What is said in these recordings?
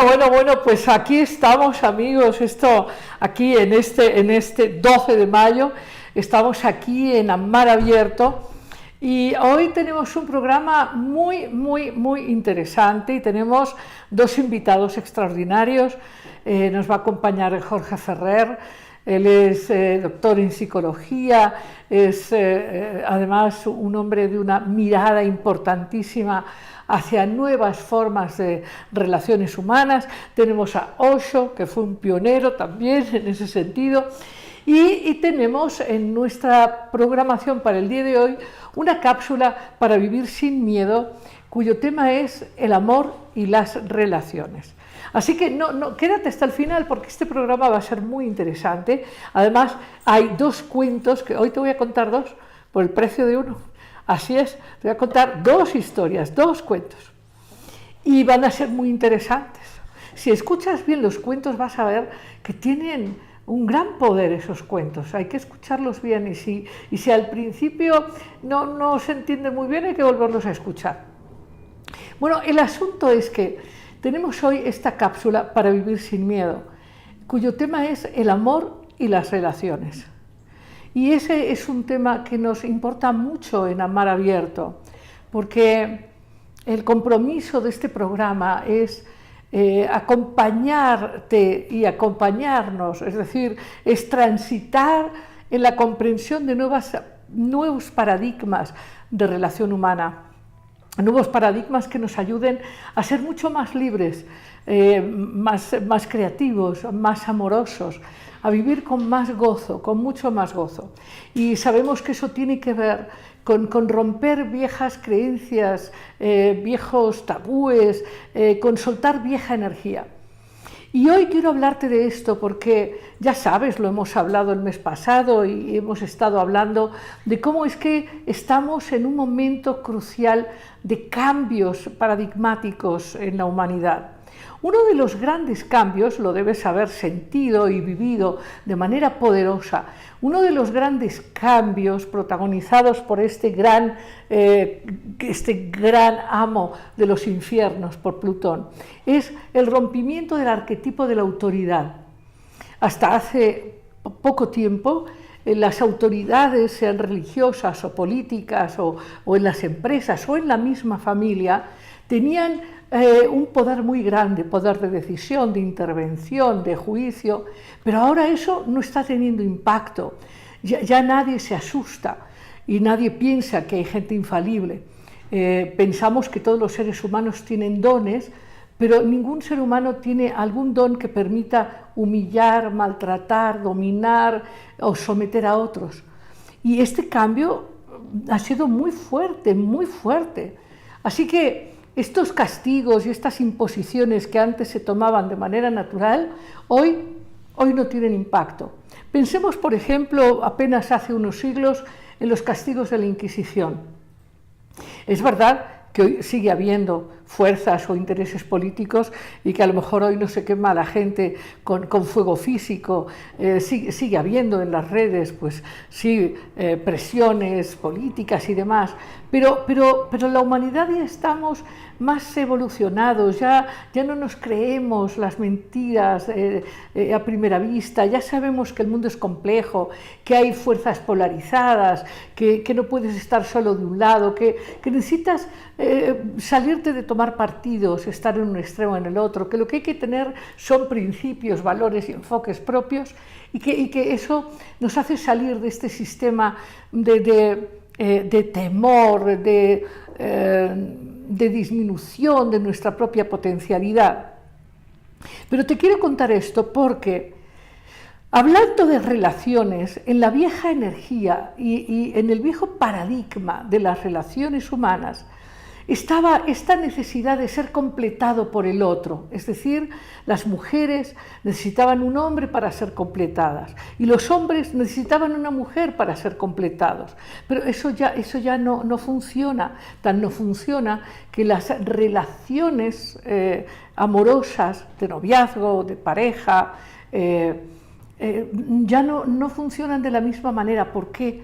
Bueno, pues aquí estamos, amigos, aquí en este 12 de mayo, estamos aquí en Mar Abierto y hoy tenemos un programa muy interesante y tenemos dos invitados extraordinarios. Nos va a acompañar Jorge Ferrer. Él es doctor en psicología, es además un hombre de una mirada importantísima hacia nuevas formas de relaciones humanas. Tenemos a Osho, que fue un pionero también en ese sentido, y tenemos en nuestra programación para el día de hoy una cápsula para vivir sin miedo, cuyo tema es el amor y las relaciones. Así que quédate hasta el final porque este programa va a ser muy interesante. Además, hay dos cuentos, que hoy te voy a contar dos por el precio de uno. Así es, te voy a contar dos historias, dos cuentos. Y van a ser muy interesantes. Si escuchas bien los cuentos vas a ver que tienen un gran poder esos cuentos. Hay que escucharlos bien y si al principio no se entiende muy bien hay que volverlos a escuchar. Bueno, el asunto es que tenemos hoy esta cápsula para vivir sin miedo, cuyo tema es el amor y las relaciones. Y ese es un tema que nos importa mucho en Mar Abierto, porque el compromiso de este programa es acompañarte y acompañarnos, es decir, es transitar en la comprensión de nuevos paradigmas de relación humana. Nuevos paradigmas que nos ayuden a ser mucho más libres, más creativos, más amorosos, a vivir con más gozo, con mucho más gozo. Y sabemos que eso tiene que ver con romper viejas creencias, viejos tabúes, con soltar vieja energía. Y hoy quiero hablarte de esto porque, ya sabes, lo hemos hablado el mes pasado y hemos estado hablando de cómo es que estamos en un momento crucial de cambios paradigmáticos en la humanidad. Uno de los grandes cambios, lo debes haber sentido y vivido de manera poderosa, uno de los grandes cambios protagonizados por este gran amo de los infiernos, por Plutón, es el rompimiento del arquetipo de la autoridad. Hasta hace poco tiempo, las autoridades, sean religiosas o políticas o en las empresas o en la misma familia, tenían un poder muy grande, poder de decisión, de intervención, de juicio, pero ahora eso no está teniendo impacto. Ya nadie se asusta y nadie piensa que hay gente infalible. Pensamos que todos los seres humanos tienen dones, pero ningún ser humano tiene algún don que permita humillar, maltratar, dominar o someter a otros. Y este cambio ha sido muy fuerte, muy fuerte. Así que estos castigos y estas imposiciones que antes se tomaban de manera natural, hoy no tienen impacto. Pensemos, por ejemplo, apenas hace unos siglos en los castigos de la Inquisición. Es verdad que hoy sigue habiendo fuerzas o intereses políticos y que a lo mejor hoy no se quema a la gente con fuego físico, sigue habiendo en las redes pues sí presiones políticas y demás, pero la humanidad ya estamos más evolucionados, ya no nos creemos las mentiras a primera vista, ya sabemos que el mundo es complejo, que hay fuerzas polarizadas, que no puedes estar solo de un lado, que necesitas salirte de tomar partidos, estar en un extremo o en el otro, que lo que hay que tener son principios, valores y enfoques propios y que eso nos hace salir de este sistema de temor, de disminución de nuestra propia potencialidad. Pero te quiero contar esto porque, hablando de relaciones, en la vieja energía y en el viejo paradigma de las relaciones humanas, estaba esta necesidad de ser completado por el otro, es decir, las mujeres necesitaban un hombre para ser completadas y los hombres necesitaban una mujer para ser completados, pero eso ya no funciona, tan no funciona que las relaciones amorosas, de noviazgo, de pareja, ya no funcionan de la misma manera. ¿Por qué?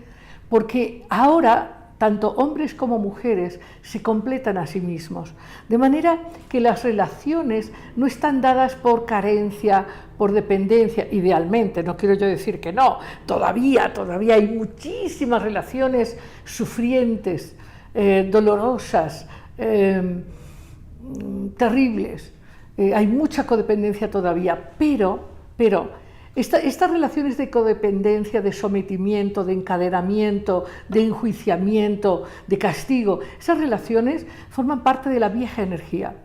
Porque ahora tanto hombres como mujeres se completan a sí mismos, de manera que las relaciones no están dadas por carencia, por dependencia, idealmente, no quiero yo decir que no, todavía hay muchísimas relaciones sufrientes, dolorosas, terribles, hay mucha codependencia todavía, pero estas relaciones de codependencia, de sometimiento, de encadenamiento, de enjuiciamiento, de castigo, esas relaciones forman parte de la vieja energía.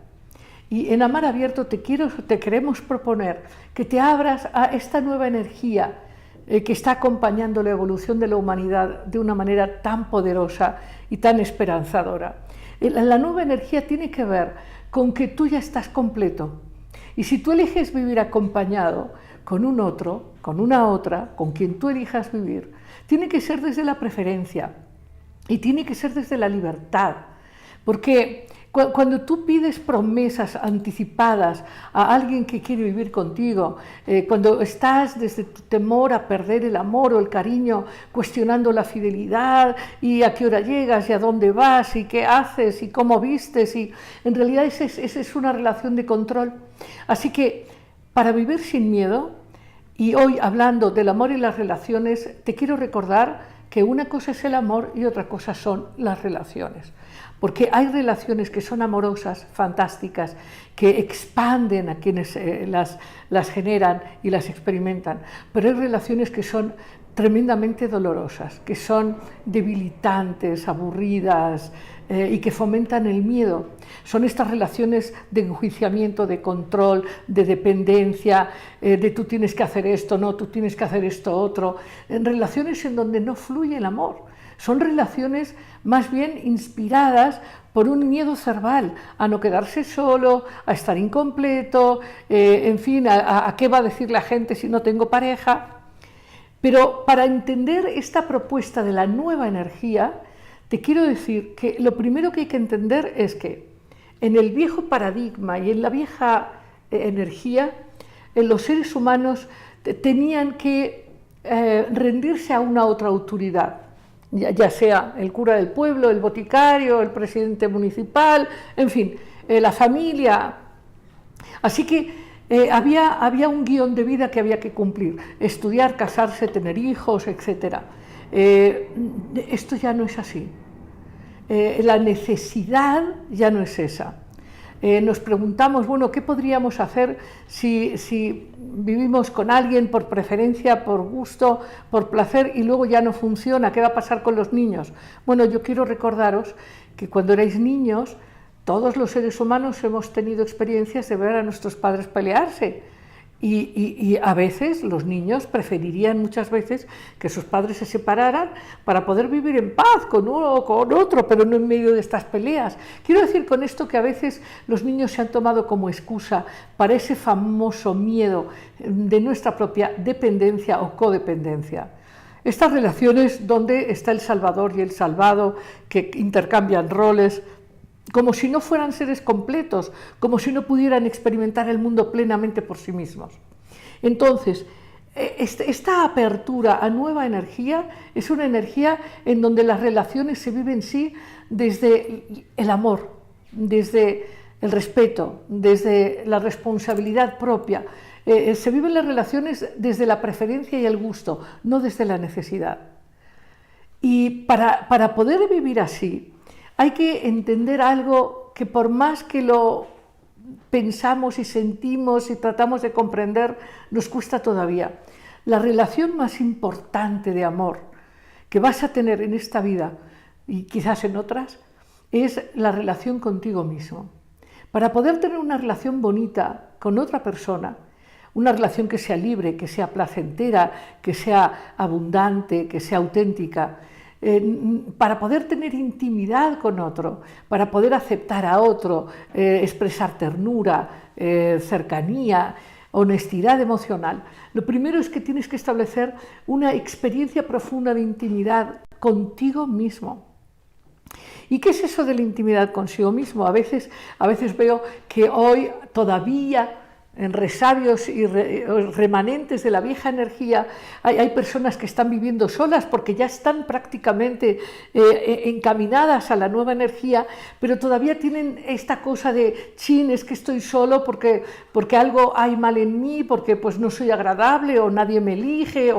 Y en Amar Abierto te queremos proponer que te abras a esta nueva energía que está acompañando la evolución de la humanidad de una manera tan poderosa y tan esperanzadora. La nueva energía tiene que ver con que tú ya estás completo. Y si tú eliges vivir acompañado con un otro, con una otra, con quien tú elijas vivir, tiene que ser desde la preferencia y tiene que ser desde la libertad. Porque cuando tú pides promesas anticipadas a alguien que quiere vivir contigo, cuando estás desde tu temor a perder el amor o el cariño, cuestionando la fidelidad y a qué hora llegas y a dónde vas y qué haces y cómo vistes, y en realidad esa es una relación de control. Así que para vivir sin miedo, y hoy hablando del amor y las relaciones, te quiero recordar que una cosa es el amor y otra cosa son las relaciones. Porque hay relaciones que son amorosas, fantásticas, que expanden a quienes las generan y las experimentan, pero hay relaciones que son tremendamente dolorosas, que son debilitantes, aburridas y que fomentan el miedo. Son estas relaciones de enjuiciamiento, de control, de dependencia, de tú tienes que hacer esto, no, tú tienes que hacer esto otro, en relaciones en donde no fluye el amor. Son relaciones más bien inspiradas por un miedo cerval, a no quedarse solo, a estar incompleto, en fin, a qué va a decir la gente si no tengo pareja. Pero para entender esta propuesta de la nueva energía, te quiero decir que lo primero que hay que entender es que en el viejo paradigma y en la vieja energía, los seres humanos tenían que rendirse a una otra autoridad, ya sea el cura del pueblo, el boticario, el presidente municipal, en fin, la familia. Así que había un guión de vida que había que cumplir: estudiar, casarse, tener hijos, etc. Esto ya no es así. La necesidad ya no es esa. Nos preguntamos, bueno, ¿qué podríamos hacer si vivimos con alguien por preferencia, por gusto, por placer, y luego ya no funciona? ¿Qué va a pasar con los niños? Bueno, yo quiero recordaros que cuando erais niños, todos los seres humanos hemos tenido experiencias de ver a nuestros padres pelearse. Y a veces los niños preferirían muchas veces que sus padres se separaran para poder vivir en paz con uno o con otro, pero no en medio de estas peleas. Quiero decir con esto que a veces los niños se han tomado como excusa para ese famoso miedo de nuestra propia dependencia o codependencia. Estas relaciones donde está el salvador y el salvado, que intercambian roles, como si no fueran seres completos, como si no pudieran experimentar el mundo plenamente por sí mismos. Entonces, esta apertura a nueva energía es una energía en donde las relaciones se viven sí desde el amor, desde el respeto, desde la responsabilidad propia. Se viven las relaciones desde la preferencia y el gusto, no desde la necesidad. Y para poder vivir así, hay que entender algo que por más que lo pensamos y sentimos y tratamos de comprender, nos cuesta todavía. La relación más importante de amor que vas a tener en esta vida y quizás en otras es la relación contigo mismo. Para poder tener una relación bonita con otra persona, una relación que sea libre, que sea placentera, que sea abundante, que sea auténtica, para poder tener intimidad con otro, para poder aceptar a otro, expresar ternura, cercanía, honestidad emocional, lo primero es que tienes que establecer una experiencia profunda de intimidad contigo mismo. ¿Y qué es eso de la intimidad consigo mismo? A veces veo que hoy todavía en resabios y remanentes de la vieja energía, hay personas que están viviendo solas porque ya están prácticamente encaminadas a la nueva energía, pero todavía tienen esta cosa de, chin, es que estoy solo porque algo hay mal en mí, porque pues no soy agradable o nadie me elige.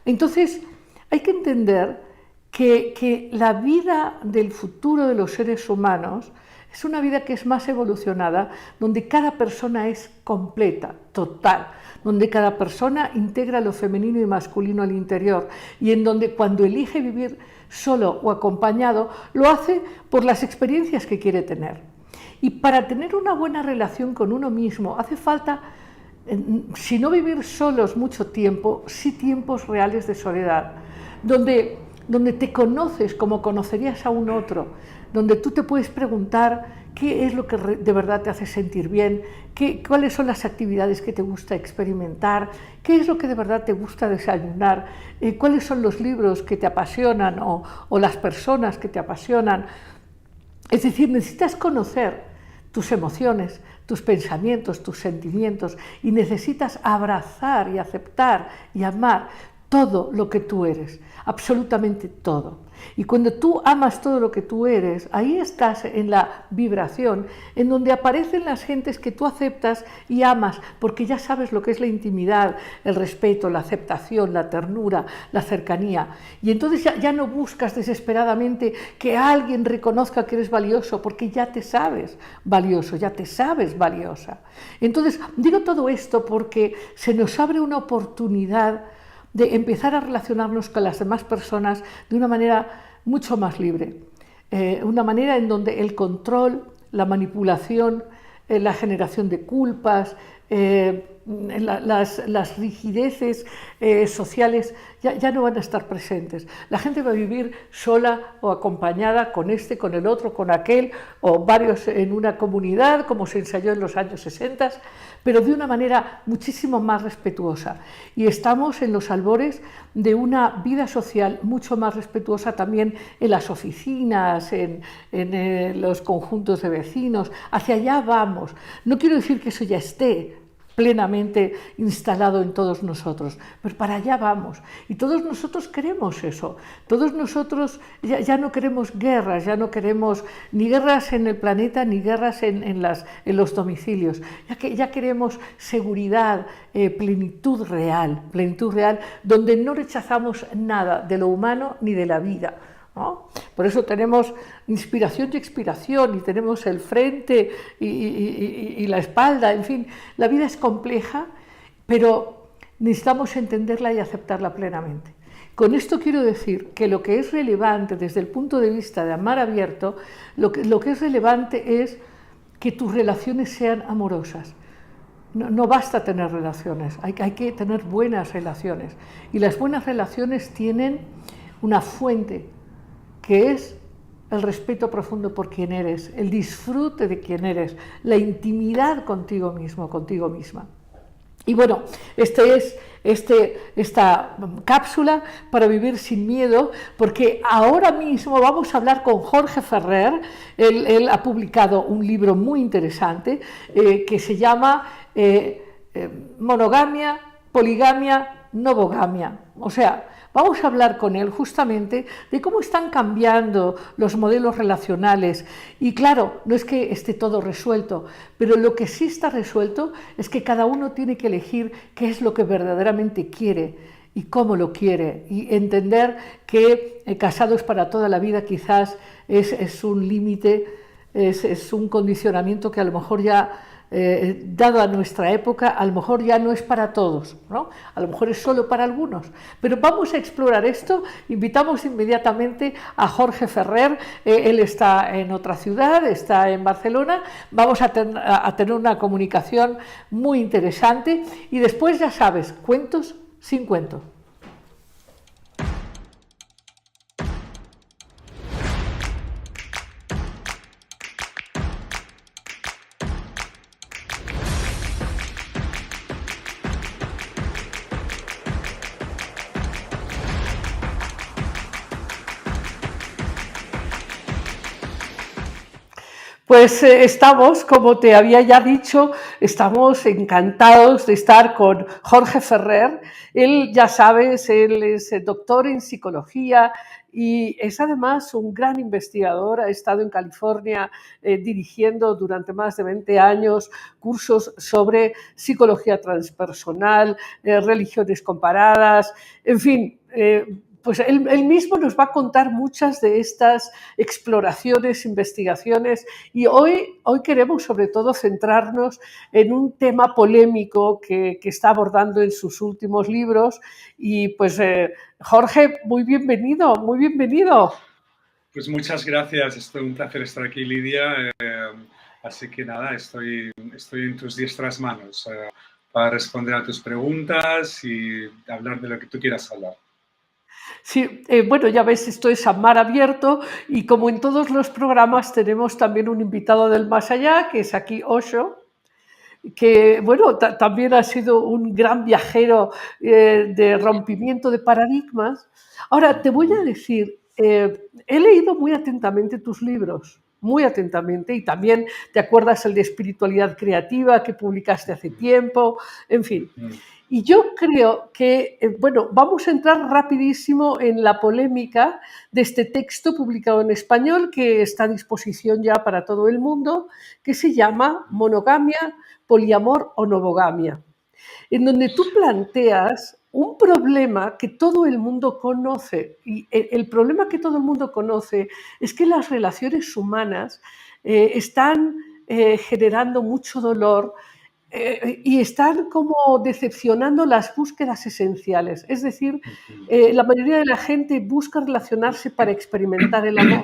Entonces hay que entender que la vida del futuro de los seres humanos es una vida que es más evolucionada, donde cada persona es completa, total, donde cada persona integra lo femenino y masculino al interior, y en donde cuando elige vivir solo o acompañado, lo hace por las experiencias que quiere tener. Y para tener una buena relación con uno mismo hace falta, si no vivir solos mucho tiempo, sí tiempos reales de soledad, donde te conoces como conocerías a un otro, donde tú te puedes preguntar qué es lo que de verdad te hace sentir bien, cuáles son las actividades que te gusta experimentar, qué es lo que de verdad te gusta desayunar, cuáles son los libros que te apasionan o las personas que te apasionan. Es decir, necesitas conocer tus emociones, tus pensamientos, tus sentimientos, y necesitas abrazar y aceptar y amar todo lo que tú eres, absolutamente todo. Y cuando tú amas todo lo que tú eres, ahí estás en la vibración, en donde aparecen las gentes que tú aceptas y amas, porque ya sabes lo que es la intimidad, el respeto, la aceptación, la ternura, la cercanía. Y entonces ya no buscas desesperadamente que alguien reconozca que eres valioso, porque ya te sabes valioso, ya te sabes valiosa. Entonces, digo todo esto porque se nos abre una oportunidad de empezar a relacionarnos con las demás personas de una manera mucho más libre, una manera en donde el control, la manipulación, la generación de culpas, las rigideces sociales ya no van a estar presentes. La gente va a vivir sola o acompañada con este, con el otro, con aquel, o varios en una comunidad, como se ensayó en los años 60, pero de una manera muchísimo más respetuosa. Y estamos en los albores de una vida social mucho más respetuosa también en las oficinas, en los conjuntos de vecinos. Hacia allá vamos. No quiero decir que eso ya esté plenamente instalado en todos nosotros, pero para allá vamos, y todos nosotros queremos eso, todos nosotros ya no queremos guerras, ya no queremos ni guerras en el planeta, ni guerras en los domicilios, ya queremos seguridad, plenitud real, donde no rechazamos nada de lo humano ni de la vida, ¿no? Por eso tenemos inspiración y expiración, y tenemos el frente y la espalda, en fin, la vida es compleja, pero necesitamos entenderla y aceptarla plenamente. Con esto quiero decir que lo que es relevante desde el punto de vista de amar abierto, lo que es relevante es que tus relaciones sean amorosas. No basta tener relaciones, hay que tener buenas relaciones, y las buenas relaciones tienen una fuente, que es el respeto profundo por quien eres, el disfrute de quien eres, la intimidad contigo mismo, contigo misma. Y bueno, esta cápsula para vivir sin miedo, porque ahora mismo vamos a hablar con Jorge Ferrer. Él ha publicado un libro muy interesante que se llama Monogamia, Poligamia, Novogamia. O sea, vamos a hablar con él justamente de cómo están cambiando los modelos relacionales. Y claro, no es que esté todo resuelto, pero lo que sí está resuelto es que cada uno tiene que elegir qué es lo que verdaderamente quiere y cómo lo quiere. Y entender que casado es para toda la vida quizás es un límite, es un condicionamiento que a lo mejor ya, dado a nuestra época, a lo mejor ya no es para todos, ¿no? A lo mejor es solo para algunos, pero vamos a explorar esto. Invitamos inmediatamente a Jorge Ferrer. Él está en otra ciudad, está en Barcelona. Vamos a tener una comunicación muy interesante, y después, ya sabes, cuentos sin cuento. Pues estamos, como te había ya dicho, estamos encantados de estar con Jorge Ferrer. Él, ya sabes, él es doctor en psicología y es además un gran investigador. Ha estado en California dirigiendo durante más de 20 años cursos sobre psicología transpersonal, religiones comparadas, en fin. Pues él mismo nos va a contar muchas de estas exploraciones, investigaciones, y hoy queremos sobre todo centrarnos en un tema polémico que está abordando en sus últimos libros. Y pues Jorge, muy bienvenido, muy bienvenido. Pues muchas gracias, es un placer estar aquí, Lidia. Así que nada, estoy en tus diestras manos para responder a tus preguntas y hablar de lo que tú quieras hablar. Sí, bueno, ya ves, esto es a mar abierto y como en todos los programas tenemos también un invitado del más allá, que es aquí Osho, que bueno, también ha sido un gran viajero de rompimiento de paradigmas. Ahora, te voy a decir, he leído muy atentamente tus libros, muy atentamente, y también te acuerdas el de espiritualidad creativa que publicaste hace tiempo, en fin. Y yo creo que, bueno, vamos a entrar rapidísimo en la polémica de este texto publicado en español que está a disposición ya para todo el mundo, que se llama Monogamia, poliamor o novogamia, en donde tú planteas un problema que todo el mundo conoce. Y el problema que todo el mundo conoce es que las relaciones humanas están generando mucho dolor y están como decepcionando las búsquedas esenciales. Es decir, la mayoría de la gente busca relacionarse para experimentar el amor,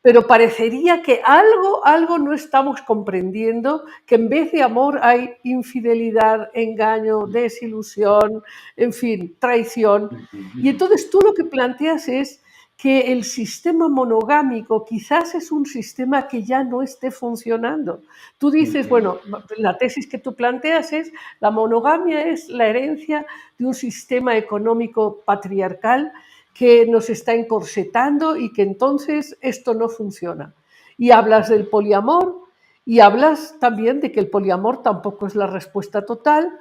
pero parecería que algo no estamos comprendiendo, que en vez de amor hay infidelidad, engaño, desilusión, en fin, traición. Y entonces tú lo que planteas es que el sistema monogámico quizás es un sistema que ya no esté funcionando. Tú dices, bueno, la tesis que tú planteas es la monogamia es la herencia de un sistema económico patriarcal que nos está encorsetando y que entonces esto no funciona. Y hablas del poliamor y hablas también de que el poliamor tampoco es la respuesta total.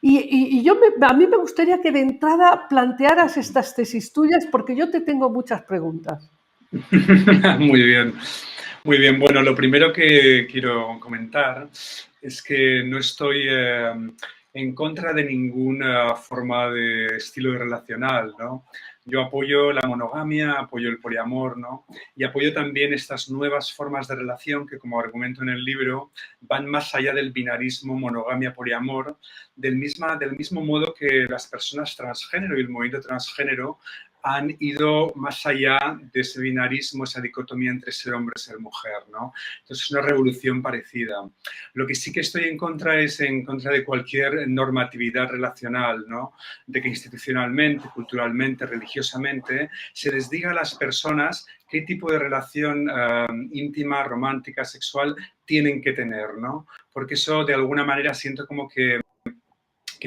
A mí me gustaría que de entrada plantearas estas tesis tuyas porque yo te tengo muchas preguntas. Muy bien, muy bien. Bueno, lo primero que quiero comentar es que no estoy en contra de ninguna forma de estilo relacional, ¿no? Yo apoyo la monogamia, apoyo el poliamor, ¿no? Y apoyo también estas nuevas formas de relación que, como argumento en el libro, van más allá del binarismo monogamia-poliamor, del mismo modo que las personas transgénero y el movimiento transgénero han ido más allá de ese binarismo, esa dicotomía entre ser hombre y ser mujer, ¿no? Entonces es una revolución parecida. Lo que sí que estoy en contra es en contra de cualquier normatividad relacional, ¿no? De que institucionalmente, culturalmente, religiosamente se les diga a las personas qué tipo de relación íntima, romántica, sexual tienen que tener, ¿no? Porque eso de alguna manera siento como que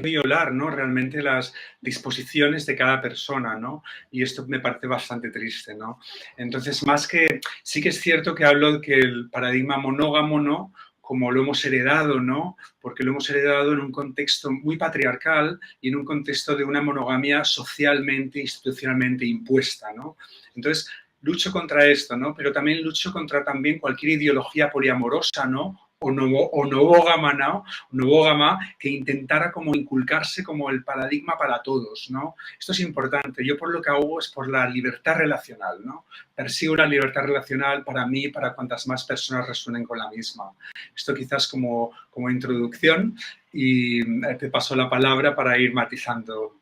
violar, ¿no? Realmente las disposiciones de cada persona, ¿no? Y esto me parece bastante triste, ¿no? Entonces, más que, sí que es cierto que hablo de que el paradigma monógamo, ¿no? Como lo hemos heredado, ¿no? Porque lo hemos heredado en un contexto muy patriarcal y en un contexto de una monogamia socialmente, institucionalmente impuesta, ¿no? Entonces, lucho contra esto, ¿no? Pero también lucho contra también cualquier ideología poliamorosa, ¿no? O novógama, ¿no? Novógama, que intentara como inculcarse como el paradigma para todos, ¿no? Esto es importante. Yo por lo que hago es por la libertad relacional, ¿no? Persigo la libertad relacional para mí y para cuantas más personas resuenen con la misma. Esto quizás como introducción y te paso la palabra para ir matizando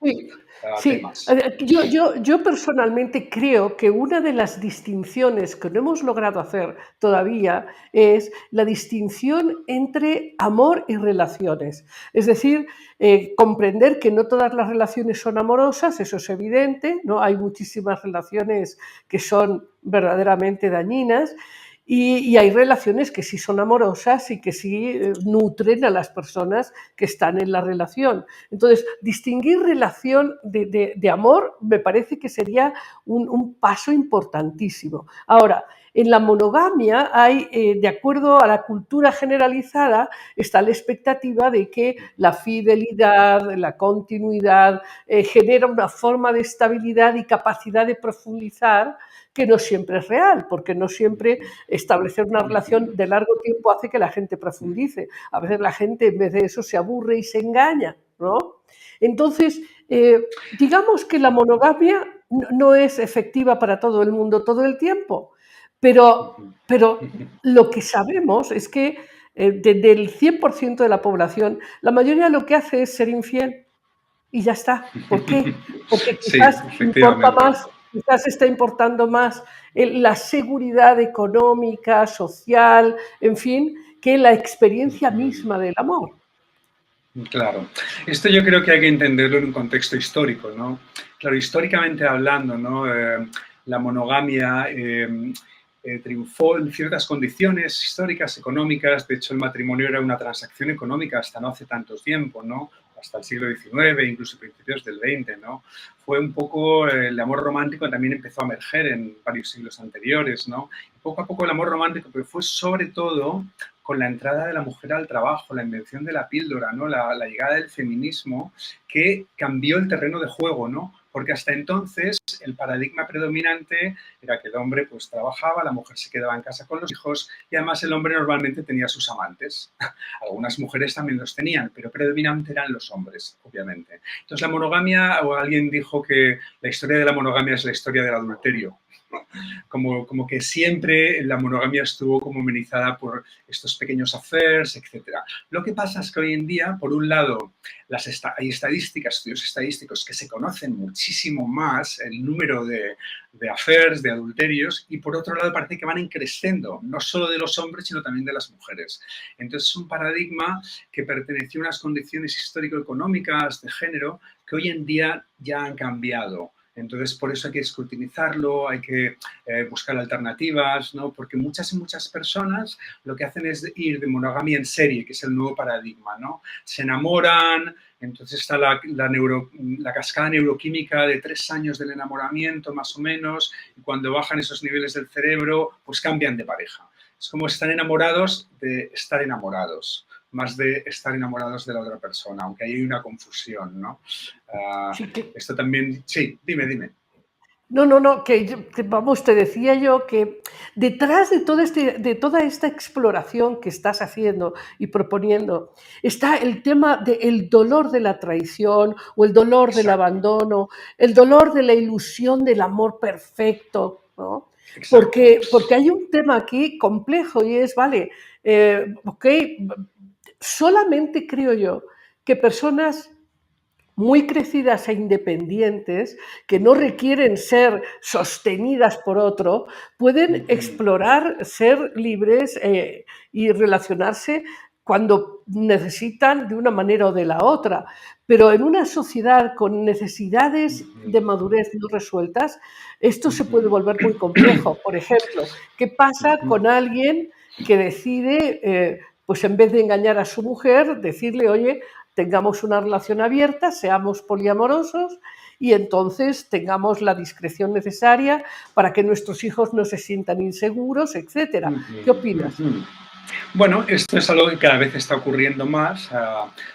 Sí, temas. yo personalmente creo que una de las distinciones que no hemos logrado hacer todavía es la distinción entre amor y relaciones. Es decir, comprender que no todas las relaciones son amorosas, eso es evidente, ¿no? Hay muchísimas relaciones que son verdaderamente dañinas. Y hay relaciones que sí son amorosas y que sí nutren a las personas que están en la relación. Entonces, distinguir relación de amor me parece que sería un paso importantísimo. Ahora, En la monogamia hay, de acuerdo a la cultura generalizada, está la expectativa de que la fidelidad, la continuidad, genera una forma de estabilidad y capacidad de profundizar que no siempre es real, porque no siempre establecer una relación de largo tiempo hace que la gente profundice. A veces la gente en vez de eso se aburre y se engaña, ¿no? Entonces, digamos que la monogamia no es efectiva para todo el mundo todo el tiempo, pero lo que sabemos es que del 100% de la población, la mayoría lo que hace es ser infiel y ya está. ¿Por qué? Porque Sí, efectivamente. quizás está importando más la seguridad económica, social, en fin, que la experiencia misma del amor. Claro. Esto yo creo que hay que entenderlo en un contexto histórico, ¿no? Claro, históricamente hablando, ¿no? La monogamia triunfó en ciertas condiciones históricas, económicas. De hecho, el matrimonio era una transacción económica hasta no hace tanto tiempo, ¿no? Hasta el siglo XIX, incluso principios del XX, ¿no? Fue un poco el amor romántico también empezó a emerger en varios siglos anteriores, ¿no? Y poco a poco el amor romántico, pero fue sobre todo con la entrada de la mujer al trabajo, la invención de la píldora, ¿no? La llegada del feminismo, que cambió el terreno de juego, ¿no? Porque hasta entonces el paradigma predominante era que el hombre pues trabajaba, la mujer se quedaba en casa con los hijos y además el hombre normalmente tenía sus amantes. Algunas mujeres también los tenían, pero predominante eran los hombres, obviamente. Entonces la monogamia, o alguien dijo que la historia de la monogamia es la historia del adulterio. Como que siempre la monogamia estuvo como amenizada por estos pequeños affairs, etc. Lo que pasa es que hoy en día, por un lado, hay estadísticas, estudios estadísticos que se conocen muchísimo más el número de affairs, de adulterios, y por otro lado parece que van creciendo, no solo de los hombres, sino también de las mujeres. Entonces es un paradigma que perteneció a unas condiciones histórico-económicas de género que hoy en día ya han cambiado. Entonces, por eso hay que escrutinizarlo, hay que buscar alternativas, ¿no? Porque muchas personas lo que hacen es ir de monogamia en serie, que es el nuevo paradigma, ¿no? Se enamoran, entonces está la cascada neuroquímica de 3 años del enamoramiento, más o menos, y cuando bajan esos niveles del cerebro, pues cambian de pareja. Es como están enamorados de estar enamorados, más de estar enamorados de la otra persona, aunque ahí hay una confusión, ¿no? Sí, Esto también, sí, dime. No, vamos, te decía yo que detrás de toda esta exploración que estás haciendo y proponiendo está el tema del dolor de la traición o el dolor del Exacto, abandono, el dolor de la ilusión del amor perfecto, ¿no? exacto. Porque hay un tema aquí complejo y es, vale, ok, solamente creo yo que personas muy crecidas e independientes, que no requieren ser sostenidas por otro, pueden explorar, ser libres y relacionarse cuando necesitan de una manera o de la otra. Pero en una sociedad con necesidades de madurez no resueltas, esto se puede volver muy complejo. Por ejemplo, ¿qué pasa con alguien que decide, pues en vez de engañar a su mujer, decirle, oye, tengamos una relación abierta, seamos poliamorosos y entonces tengamos la discreción necesaria para que nuestros hijos no se sientan inseguros, etcétera? ¿Qué opinas? Bueno, esto es algo que cada vez está ocurriendo más.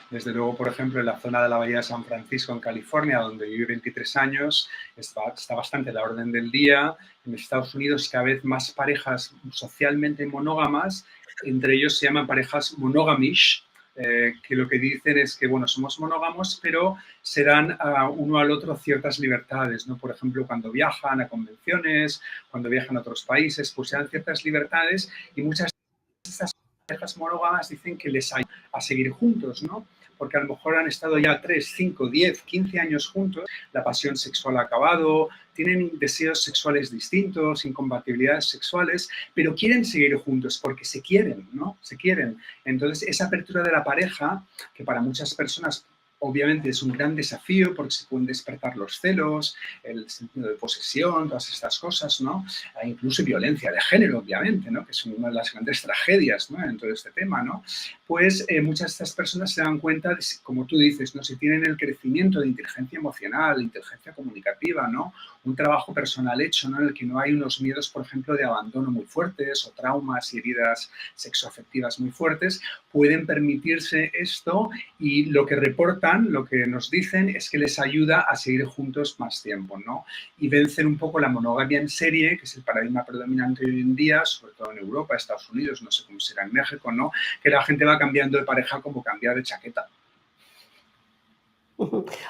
Desde luego, por ejemplo, en la zona de la Bahía de San Francisco, en California, donde viví 23 años, está bastante a la orden del día. En Estados Unidos, cada vez más parejas socialmente monógamas, entre ellos se llaman parejas monogamish, que lo que dicen es que, bueno, somos monógamos, pero se dan uno al otro ciertas libertades, ¿no? Por ejemplo, cuando viajan a convenciones, cuando viajan a otros países, pues se dan ciertas libertades y muchas de estas parejas monógamas dicen que les ayuda a seguir juntos, ¿no? Porque a lo mejor han estado ya 3, 5, 10, 15 años juntos, la pasión sexual ha acabado, tienen deseos sexuales distintos, incompatibilidades sexuales, pero quieren seguir juntos porque se quieren, ¿no? Se quieren. Entonces, esa apertura de la pareja, que para muchas personas obviamente es un gran desafío porque se pueden despertar los celos, el sentido de posesión, todas estas cosas, ¿no? Incluso violencia de género, obviamente, ¿no? Que es una de las grandes tragedias, ¿no? En todo este tema, ¿no? pues muchas de estas personas se dan cuenta, de, como tú dices, ¿no? Si tienen el crecimiento de inteligencia emocional, inteligencia comunicativa, ¿no? Un trabajo personal hecho, ¿no? En el que no hay unos miedos, por ejemplo, de abandono muy fuertes o traumas y heridas sexoafectivas muy fuertes, pueden permitirse esto y lo que reportan, lo que nos dicen es que les ayuda a seguir juntos más tiempo, ¿no? Y vencen un poco la monogamia en serie, que es el paradigma predominante hoy en día, sobre todo en Europa, Estados Unidos, no sé cómo será en México, ¿no? Que la gente va cambiando de pareja como cambiar de chaqueta.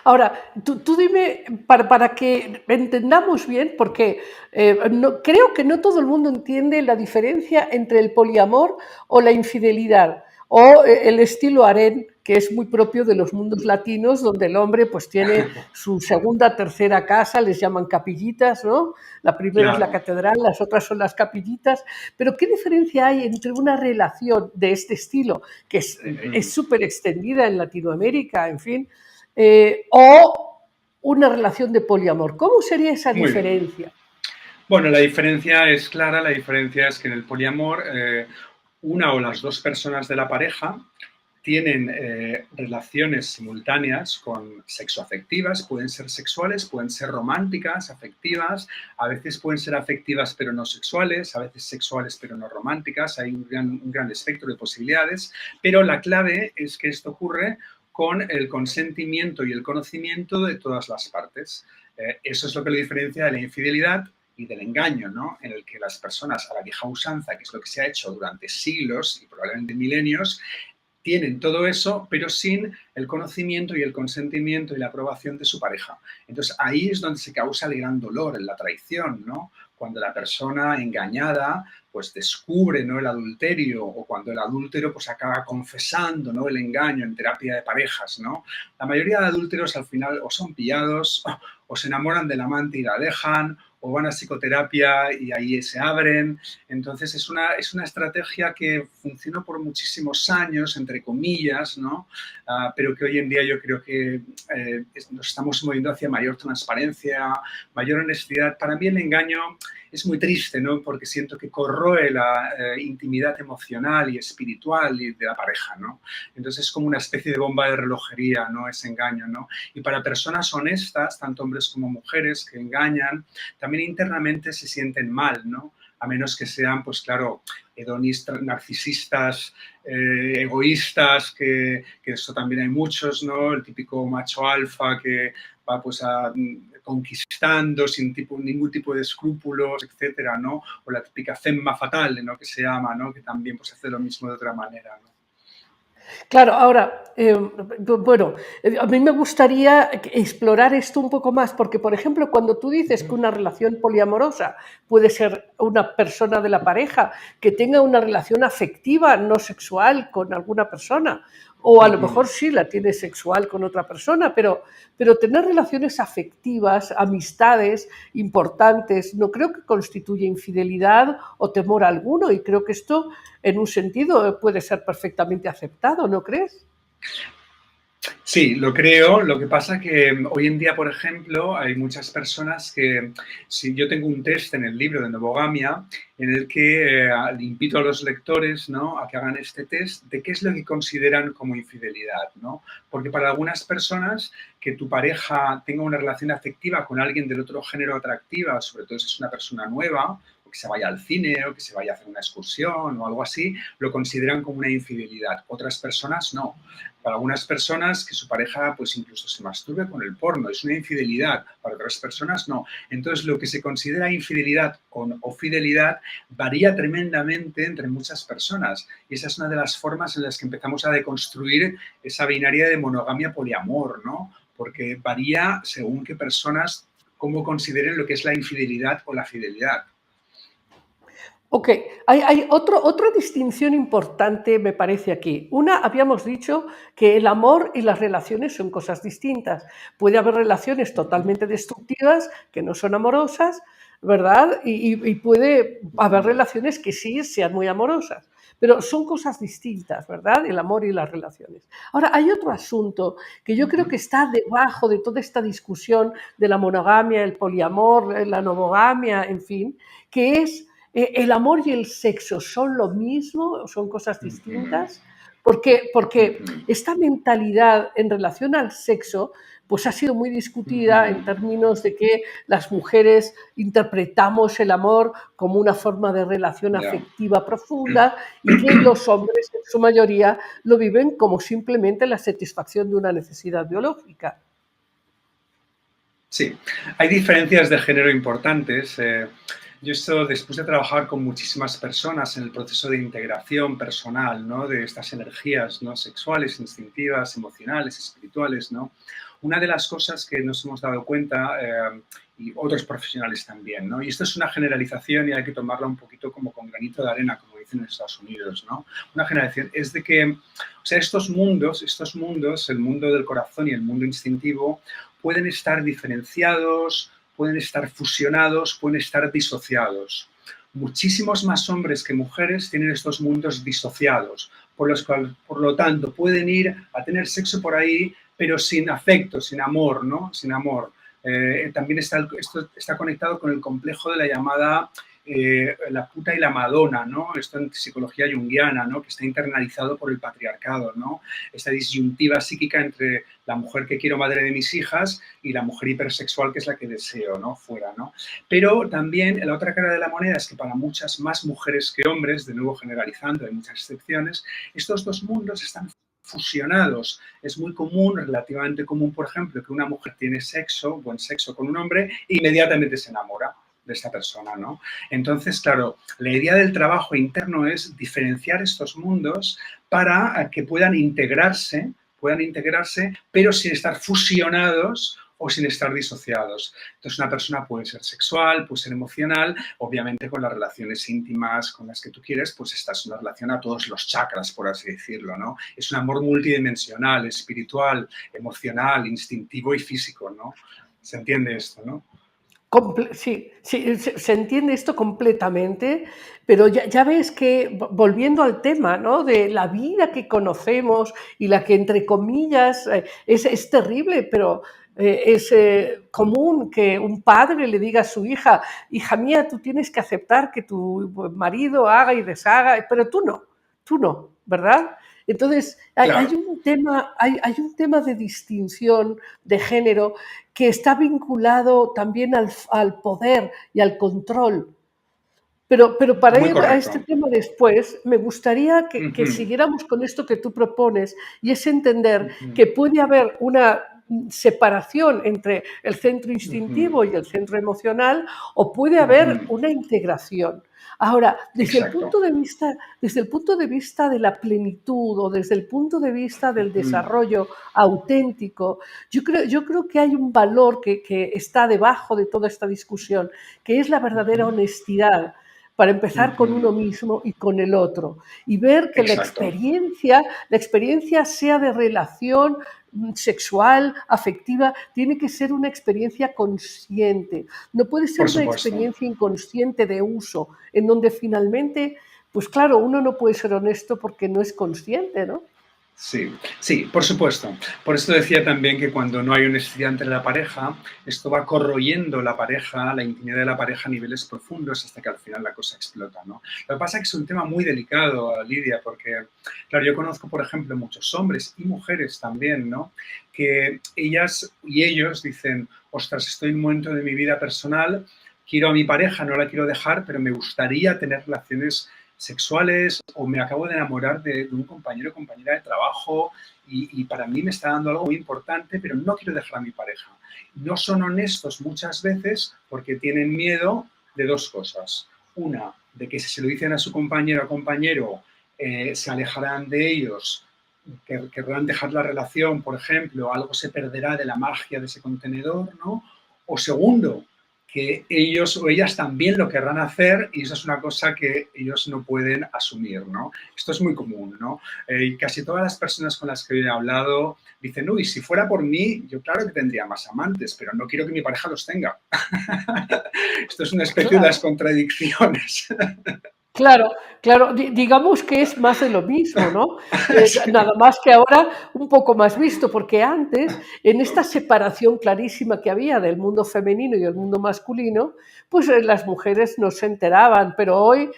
Ahora, tú dime, para que entendamos bien, porque creo que no todo el mundo entiende la diferencia entre el poliamor o la infidelidad, o el estilo harén, que es muy propio de los mundos latinos, donde el hombre pues tiene su segunda, tercera casa, les llaman capillitas, ¿no? La primera es la Claro. catedral, las otras son las capillitas, pero ¿qué diferencia hay entre una relación de este estilo, que es súper extendida en Latinoamérica, en fin, o una relación de poliamor? ¿Cómo sería esa Muy bien. diferencia? Bueno, la diferencia es clara, la diferencia es que en el poliamor una o las dos personas de la pareja tienen relaciones simultáneas con sexoafectivas, pueden ser sexuales, pueden ser románticas, afectivas, a veces pueden ser afectivas pero no sexuales, a veces sexuales pero no románticas, hay un gran espectro de posibilidades, pero la clave es que esto ocurre con el consentimiento y el conocimiento de todas las partes. Eso es lo que le diferencia de la infidelidad y del engaño, ¿no? En el que las personas a la vieja usanza, que es lo que se ha hecho durante siglos y probablemente milenios, tienen todo eso, pero sin el conocimiento y el consentimiento y la aprobación de su pareja. Entonces ahí es donde se causa el gran dolor, en la traición, ¿no? Cuando la persona engañada pues descubre, ¿no?, el adulterio, o cuando el adúltero pues acaba confesando, ¿no?, el engaño en terapia de parejas, ¿no? La mayoría de adúlteros al final o son pillados o se enamoran del amante y la dejan, o van a psicoterapia y ahí se abren. Entonces es una estrategia que funcionó por muchísimos años, entre comillas, ¿no? Pero que hoy en día yo creo que nos estamos moviendo hacia mayor transparencia, mayor honestidad. Para mí el engaño es muy triste, ¿no? Porque siento que corroe la intimidad emocional y espiritual de la pareja, ¿no? Entonces es como una especie de bomba de relojería, ¿no? Ese engaño, ¿no? Y para personas honestas, tanto hombres como mujeres que engañan, también internamente se sienten mal, ¿no? A menos que sean, pues claro, hedonistas, narcisistas, egoístas, que eso también hay muchos, ¿no? El típico macho alfa que va pues conquistando sin ningún tipo de escrúpulos, etcétera, ¿no? O la típica femma fatal, ¿no?, que se llama, ¿no?, que también pues hace lo mismo de otra manera, ¿no? Claro, ahora, bueno, a mí me gustaría explorar esto un poco más, porque, por ejemplo, cuando tú dices que una relación poliamorosa puede ser una persona de la pareja que tenga una relación afectiva, no sexual, con alguna persona, o a lo mejor sí la tiene sexual con otra persona, pero tener relaciones afectivas, amistades importantes, no creo que constituya infidelidad o temor alguno, y creo que esto en un sentido puede ser perfectamente aceptado, ¿no crees? Sí, lo creo. Lo que pasa que hoy en día, por ejemplo, hay muchas personas que, si yo tengo un test en el libro de Novogamia, en el que invito a los lectores, ¿no?, a que hagan este test de qué es lo que consideran como infidelidad, ¿no? Porque para algunas personas que tu pareja tenga una relación afectiva con alguien del otro género atractiva, sobre todo si es una persona nueva, o que se vaya al cine, o que se vaya a hacer una excursión o algo así, lo consideran como una infidelidad. Otras personas no. Para algunas personas que su pareja pues incluso se masturbe con el porno, es una infidelidad. Para otras personas no. Entonces lo que se considera infidelidad o fidelidad varía tremendamente entre muchas personas. Y esa es una de las formas en las que empezamos a deconstruir esa binaria de monogamia poliamor, ¿no? Porque varía según qué personas, cómo consideren lo que es la infidelidad o la fidelidad. Ok, hay otra distinción importante, me parece aquí. Una, habíamos dicho que el amor y las relaciones son cosas distintas. Puede haber relaciones totalmente destructivas que no son amorosas, ¿verdad? Y puede haber relaciones que sí sean muy amorosas, pero son cosas distintas, ¿verdad? El amor y las relaciones. Ahora, hay otro asunto que yo creo que está debajo de toda esta discusión de la monogamia, el poliamor, la novogamia, en fin, que es ¿el amor y el sexo son lo mismo o son cosas distintas? Porque esta mentalidad en relación al sexo pues ha sido muy discutida en términos de que las mujeres interpretamos el amor como una forma de relación Ya. afectiva profunda y que los hombres en su mayoría lo viven como simplemente la satisfacción de una necesidad biológica. Sí, hay diferencias de género importantes. Yo esto, después de trabajar con muchísimas personas en el proceso de integración personal, ¿no? De estas energías, ¿no? Sexuales, instintivas, emocionales, espirituales, ¿no? Una de las cosas que nos hemos dado cuenta, y otros profesionales también, ¿no? Y esto es una generalización y hay que tomarla un poquito como con granito de arena, como dicen en Estados Unidos, ¿no? Una generalización es de que, o sea, estos mundos, el mundo del corazón y el mundo instintivo, pueden estar diferenciados, pueden estar fusionados, pueden estar disociados. Muchísimos más hombres que mujeres tienen estos mundos disociados, por lo tanto, pueden ir a tener sexo por ahí, pero sin afecto, sin amor, ¿no? Sin amor. También esto está conectado con el complejo de la llamada la puta y la madonna, ¿no? Esto en psicología junguiana, ¿no? Que está internalizado por el patriarcado, ¿no? Esta disyuntiva psíquica entre la mujer que quiero madre de mis hijas y la mujer hipersexual que es la que deseo, ¿no? Fuera, ¿no? Pero también la otra cara de la moneda es que para muchas más mujeres que hombres, de nuevo generalizando, hay muchas excepciones, estos dos mundos están fusionados. Es muy común, relativamente común, por ejemplo, que una mujer tiene sexo, buen sexo con un hombre e inmediatamente se enamora de esta persona, ¿no? Entonces, claro, la idea del trabajo interno es diferenciar estos mundos para que puedan integrarse, pero sin estar fusionados o sin estar disociados. Entonces, una persona puede ser sexual, puede ser emocional, obviamente con las relaciones íntimas con las que tú quieres, pues esta es una relación a todos los chakras, por así decirlo, ¿no? Es un amor multidimensional, espiritual, emocional, instintivo y físico, ¿no? ¿Se entiende esto, no? Sí, sí, se entiende esto completamente, pero ya ves que, volviendo al tema, ¿no? De la vida que conocemos y la que, entre comillas, es terrible, pero es común que un padre le diga a su hija, hija mía, tú tienes que aceptar que tu marido haga y deshaga, pero tú no, ¿verdad? Entonces, hay Claro. un tema, hay un tema de distinción de género que está vinculado también al poder y al control. Pero para Muy ir a este correcto. tema después, me gustaría que siguiéramos con esto que tú propones, y es entender que puede haber una separación entre el centro instintivo y el centro emocional, o puede haber una integración. Ahora, Exacto. desde el punto de vista de la plenitud o desde el punto de vista del desarrollo auténtico, yo creo que hay un valor que está debajo de toda esta discusión, que es la verdadera honestidad para empezar con uno mismo y con el otro, y ver que Exacto. la experiencia sea de relación sexual, afectiva, tiene que ser una experiencia consciente. No puede ser Por una supuesto. experiencia inconsciente de uso, en donde finalmente, pues claro, uno no puede ser honesto porque no es consciente, ¿no? Sí, sí, por supuesto. Por esto decía también que cuando no hay honestidad entre la pareja, esto va corroyendo la pareja, la intimidad de la pareja a niveles profundos hasta que al final la cosa explota, ¿no? Lo que pasa es que es un tema muy delicado, Lidia, porque, claro, yo conozco, por ejemplo, muchos hombres y mujeres también, ¿no? Que ellas y ellos dicen, ostras, estoy en un momento de mi vida personal, quiero a mi pareja, no la quiero dejar, pero me gustaría tener relaciones sexuales o me acabo de enamorar de un compañero o compañera de trabajo y para mí me está dando algo muy importante, pero no quiero dejar a mi pareja. No son honestos muchas veces porque tienen miedo de dos cosas. Una, de que si se lo dicen a su compañero o compañero, se alejarán de ellos, que querrán dejar la relación, por ejemplo, algo se perderá de la magia de ese contenedor, ¿no? O segundo, que ellos o ellas también lo querrán hacer y eso es una cosa que ellos no pueden asumir, ¿no? Esto es muy común, ¿no? Y casi todas las personas con las que he hablado dicen, uy, si fuera por mí, yo claro que tendría más amantes, pero no quiero que mi pareja los tenga. Esto es una especie de las Claro. contradicciones. Claro, claro, digamos que es más de lo mismo, ¿no? Sí. Nada más que ahora un poco más visto, porque antes, en esta separación clarísima que había del mundo femenino y el mundo masculino, pues las mujeres no se enteraban, pero hoy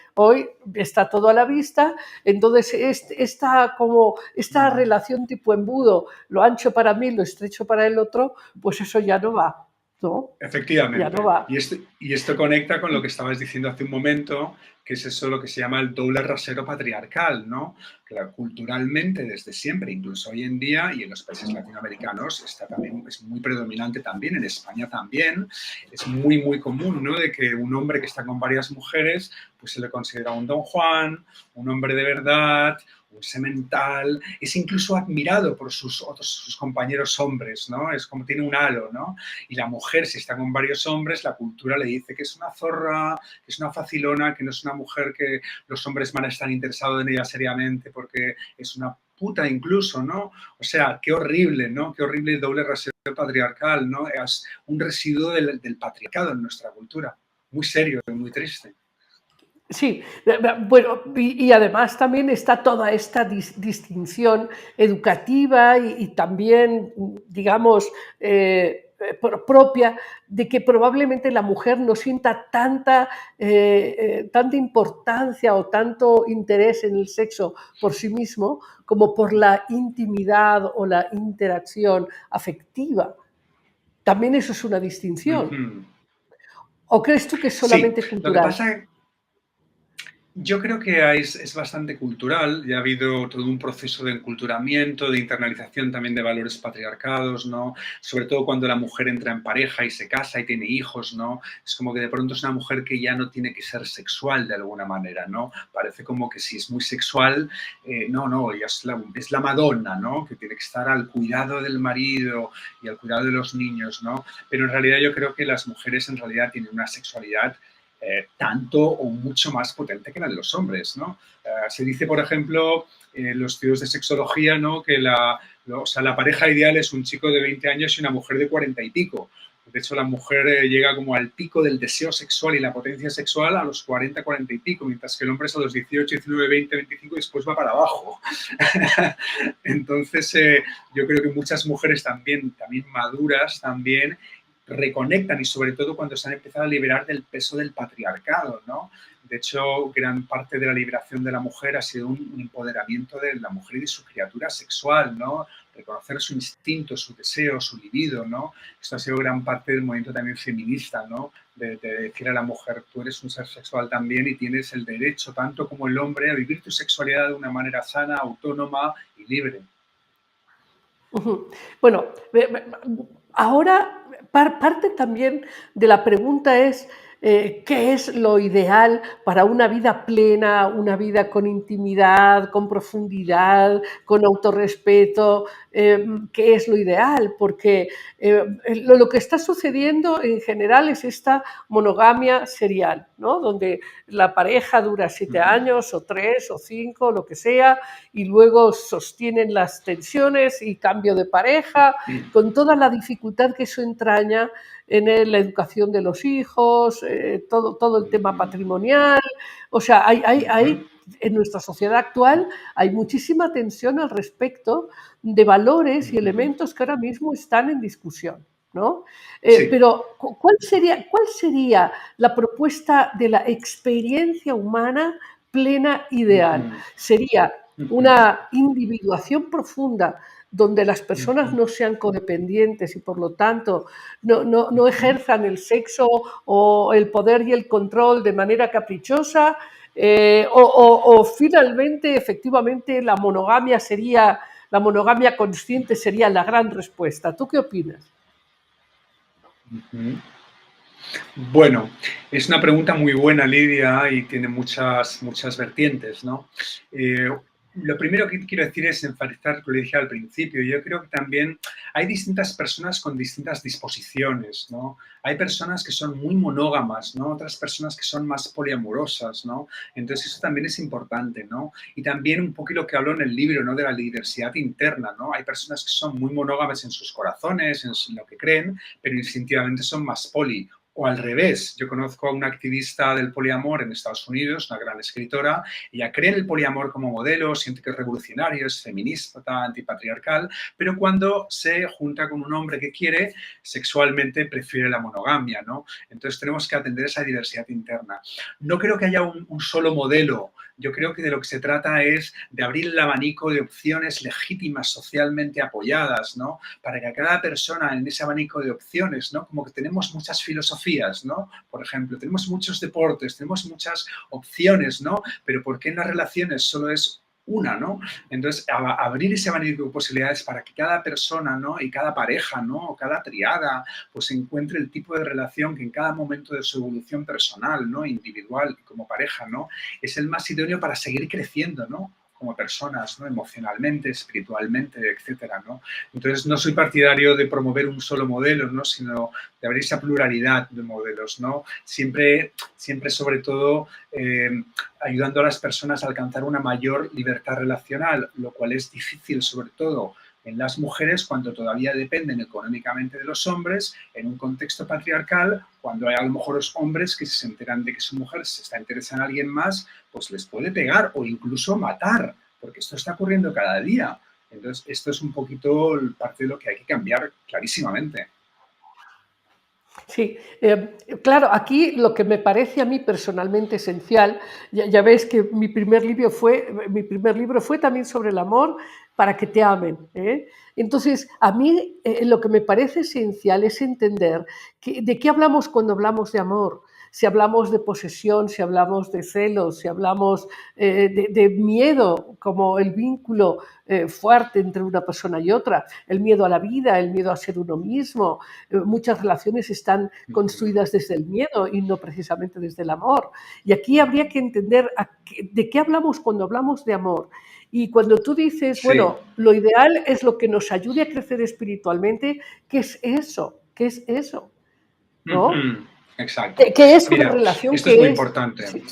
está todo a la vista, entonces esta relación tipo embudo, lo ancho para mí, lo estrecho para el otro, pues eso ya no va, ¿no? Ya no Efectivamente. va. Y esto conecta con lo que estabas diciendo hace un momento, que es eso lo que se llama el doble rasero patriarcal, ¿no? Claro, culturalmente, desde siempre, incluso hoy en día, y en los países latinoamericanos, está también, es muy predominante también, en España también, es muy, muy común, ¿no? De que un hombre que está con varias mujeres, pues se le considera un don Juan, un hombre de verdad, un semental, es incluso admirado por sus compañeros hombres, ¿no? Es como tiene un halo, ¿no? Y la mujer, si está con varios hombres, la cultura le dice que es una zorra, que es una facilona, que no es una mujer que los hombres van a estar interesados en ella seriamente porque es una puta incluso, ¿no? O sea, qué horrible, ¿no? Qué horrible el doble rasero patriarcal, ¿no? Es un residuo del patriarcado en nuestra cultura. Muy serio y muy triste. Sí, bueno, y además también está toda esta distinción educativa y también, digamos, propia de que probablemente la mujer no sienta tanta importancia o tanto interés en el sexo por sí mismo como por la intimidad o la interacción afectiva. También eso es una distinción. Ujú. ¿O crees tú que es Sí, solamente lo que cultural? pasa yo creo que es bastante cultural, ya ha habido todo un proceso de enculturamiento, de internalización también de valores patriarcados, ¿no? Sobre todo cuando la mujer entra en pareja y se casa y tiene hijos, ¿no? Es como que de pronto es una mujer que ya no tiene que ser sexual de alguna manera, ¿no? Parece como que si es muy sexual, no, ella es la Madonna, ¿no? Que tiene que estar al cuidado del marido y al cuidado de los niños, ¿no? Pero en realidad yo creo que las mujeres en realidad tienen una sexualidad tanto o mucho más potente que la de los hombres, ¿no? Se dice, por ejemplo, en los estudios de sexología, ¿no? Que o sea, la pareja ideal es un chico de 20 años y una mujer de 40 y pico. De hecho, la mujer llega como al pico del deseo sexual y la potencia sexual a los 40, 40 y pico, mientras que el hombre es a los 18, 19, 20, 25 y después va para abajo. Entonces, yo creo que muchas mujeres también maduras, también reconectan y sobre todo cuando se han empezado a liberar del peso del patriarcado, ¿no? De hecho, gran parte de la liberación de la mujer ha sido un empoderamiento de la mujer y de su criatura sexual, ¿no? Reconocer su instinto, su deseo, su libido, ¿no? Esto ha sido gran parte del movimiento también feminista, ¿no? De decir a la mujer, tú eres un ser sexual también y tienes el derecho, tanto como el hombre, a vivir tu sexualidad de una manera sana, autónoma y libre. Ujú. Bueno, ahora parte también de la pregunta es, ¿qué es lo ideal para una vida plena, una vida con intimidad, con profundidad, con autorrespeto? ¿Qué es lo ideal? Porque lo que está sucediendo en general es esta monogamia serial, ¿no? Donde la pareja dura 7 años o 3 o 5, lo que sea, y luego sostienen las tensiones y cambio de pareja, con toda la dificultad que eso entraña en la educación de los hijos, todo el tema patrimonial. O sea, en nuestra sociedad actual hay muchísima tensión al respecto de valores y elementos que ahora mismo están en discusión, ¿no? Sí. Pero, ¿cuál sería la propuesta de la experiencia humana plena ideal? Sería una individuación profunda donde las personas no sean codependientes y por lo tanto no ejerzan el sexo o el poder y el control de manera caprichosa, o finalmente, efectivamente, la monogamia consciente sería la gran respuesta. ¿Tú qué opinas? Bueno, es una pregunta muy buena, Lidia, y tiene muchas vertientes, ¿no? Lo primero que quiero decir es enfatizar lo que dije al principio. Yo creo que también hay distintas personas con distintas disposiciones, ¿no? Hay personas que son muy monógamas, ¿no? Otras personas que son más poliamorosas, ¿no? Entonces eso también es importante, ¿no? Y también un poco lo que hablo en el libro, ¿no? De la diversidad interna, ¿no? Hay personas que son muy monógamas en sus corazones, en lo que creen, pero instintivamente son más poli O al revés, yo conozco a una activista del poliamor en Estados Unidos, una gran escritora, ella cree en el poliamor como modelo, siente que es revolucionario, es feminista, antipatriarcal, pero cuando se junta con un hombre que quiere, sexualmente prefiere la monogamia, ¿no? Entonces tenemos que atender esa diversidad interna. No creo que haya un solo modelo. Yo creo que de lo que se trata es de abrir el abanico de opciones legítimas, socialmente apoyadas, ¿no? Para que cada persona en ese abanico de opciones, ¿no? Como que tenemos muchas filosofías, ¿no? Por ejemplo, tenemos muchos deportes, tenemos muchas opciones, ¿no? Pero ¿por qué en las relaciones solo es una, ¿no? Entonces, abrir ese abanico de posibilidades para que cada persona, ¿no? Y cada pareja, ¿no? O cada triada, pues encuentre el tipo de relación que en cada momento de su evolución personal, ¿no? Individual y como pareja, ¿no? Es el más idóneo para seguir creciendo, ¿no? Como personas, ¿no? Emocionalmente, espiritualmente, etcétera, ¿no? Entonces, no soy partidario de promover un solo modelo, ¿no? Sino de abrir esa pluralidad de modelos, ¿no? Siempre sobre todo, ayudando a las personas a alcanzar una mayor libertad relacional, lo cual es difícil, sobre todo, en las mujeres cuando todavía dependen económicamente de los hombres, en un contexto patriarcal, cuando hay a lo mejor los hombres que se enteran de que su mujer se está interesando en alguien más, pues les puede pegar o incluso matar, porque esto está ocurriendo cada día. Entonces, esto es un poquito parte de lo que hay que cambiar clarísimamente. Sí, claro, aquí lo que me parece a mí personalmente esencial, ya ves que mi primer libro fue también sobre el amor para que te amen, ¿eh? Entonces, a mí lo que me parece esencial es entender de qué hablamos cuando hablamos de amor. Si hablamos de posesión, si hablamos de celos, si hablamos de miedo como el vínculo fuerte entre una persona y otra, el miedo a la vida, el miedo a ser uno mismo. Muchas relaciones están construidas desde el miedo y no precisamente desde el amor. Y aquí habría que entender de qué hablamos cuando hablamos de amor. Y cuando tú dices, Sí. bueno, lo ideal es lo que nos ayude a crecer espiritualmente, ¿qué es eso? ¿Qué es eso? ¿No? Exacto. ¿Qué es una Mira, relación? esto es ¿Qué muy es? importante. Sí,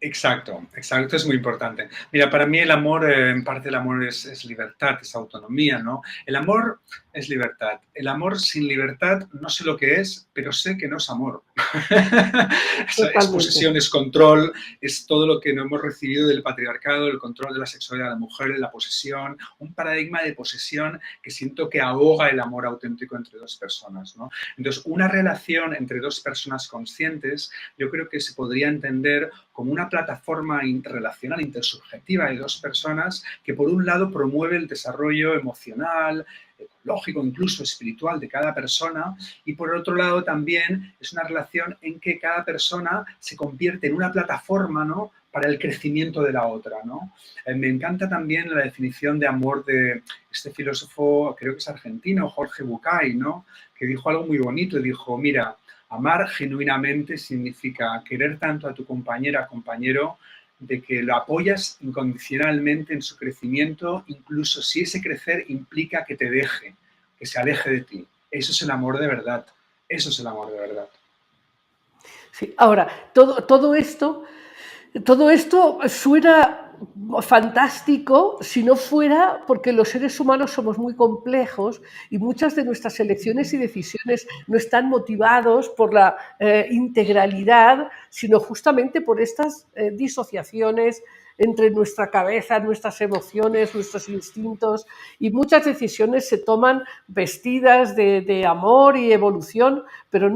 Exacto, exacto, es muy importante. Mira, para mí el amor, en parte el amor es libertad, es autonomía, ¿no? El amor es libertad. El amor sin libertad no sé lo que es, pero sé que no es amor. Es totalmente. posesión, es control, es todo lo que no hemos recibido del patriarcado, el control de la sexualidad de la mujer, la posesión, un paradigma de posesión que siento que ahoga el amor auténtico entre dos personas, ¿no? Entonces, una relación entre dos personas conscientes, yo creo que se podría entender como una plataforma relacional intersubjetiva de dos personas que por un lado promueve el desarrollo emocional, ecológico, incluso espiritual de cada persona y por otro lado también es una relación en que cada persona se convierte en una plataforma, ¿no? Para el crecimiento de la otra, ¿no? Me encanta también la definición de amor de este filósofo, creo que es argentino, Jorge Bucay, ¿no? Que dijo algo muy bonito, dijo, mira, amar genuinamente significa querer tanto a tu compañera, compañero, de que lo apoyas incondicionalmente en su crecimiento, incluso si ese crecer implica que te deje, que se aleje de ti. Eso es el amor de verdad. Eso es el amor de verdad. Sí. Ahora, todo esto suena fantástico si no fuera porque los seres humanos somos muy complejos y muchas de nuestras elecciones y decisiones no están motivados por la integralidad, sino justamente por estas disociaciones entre nuestra cabeza, nuestras emociones, nuestros instintos, y muchas decisiones se toman vestidas de amor y evolución, pero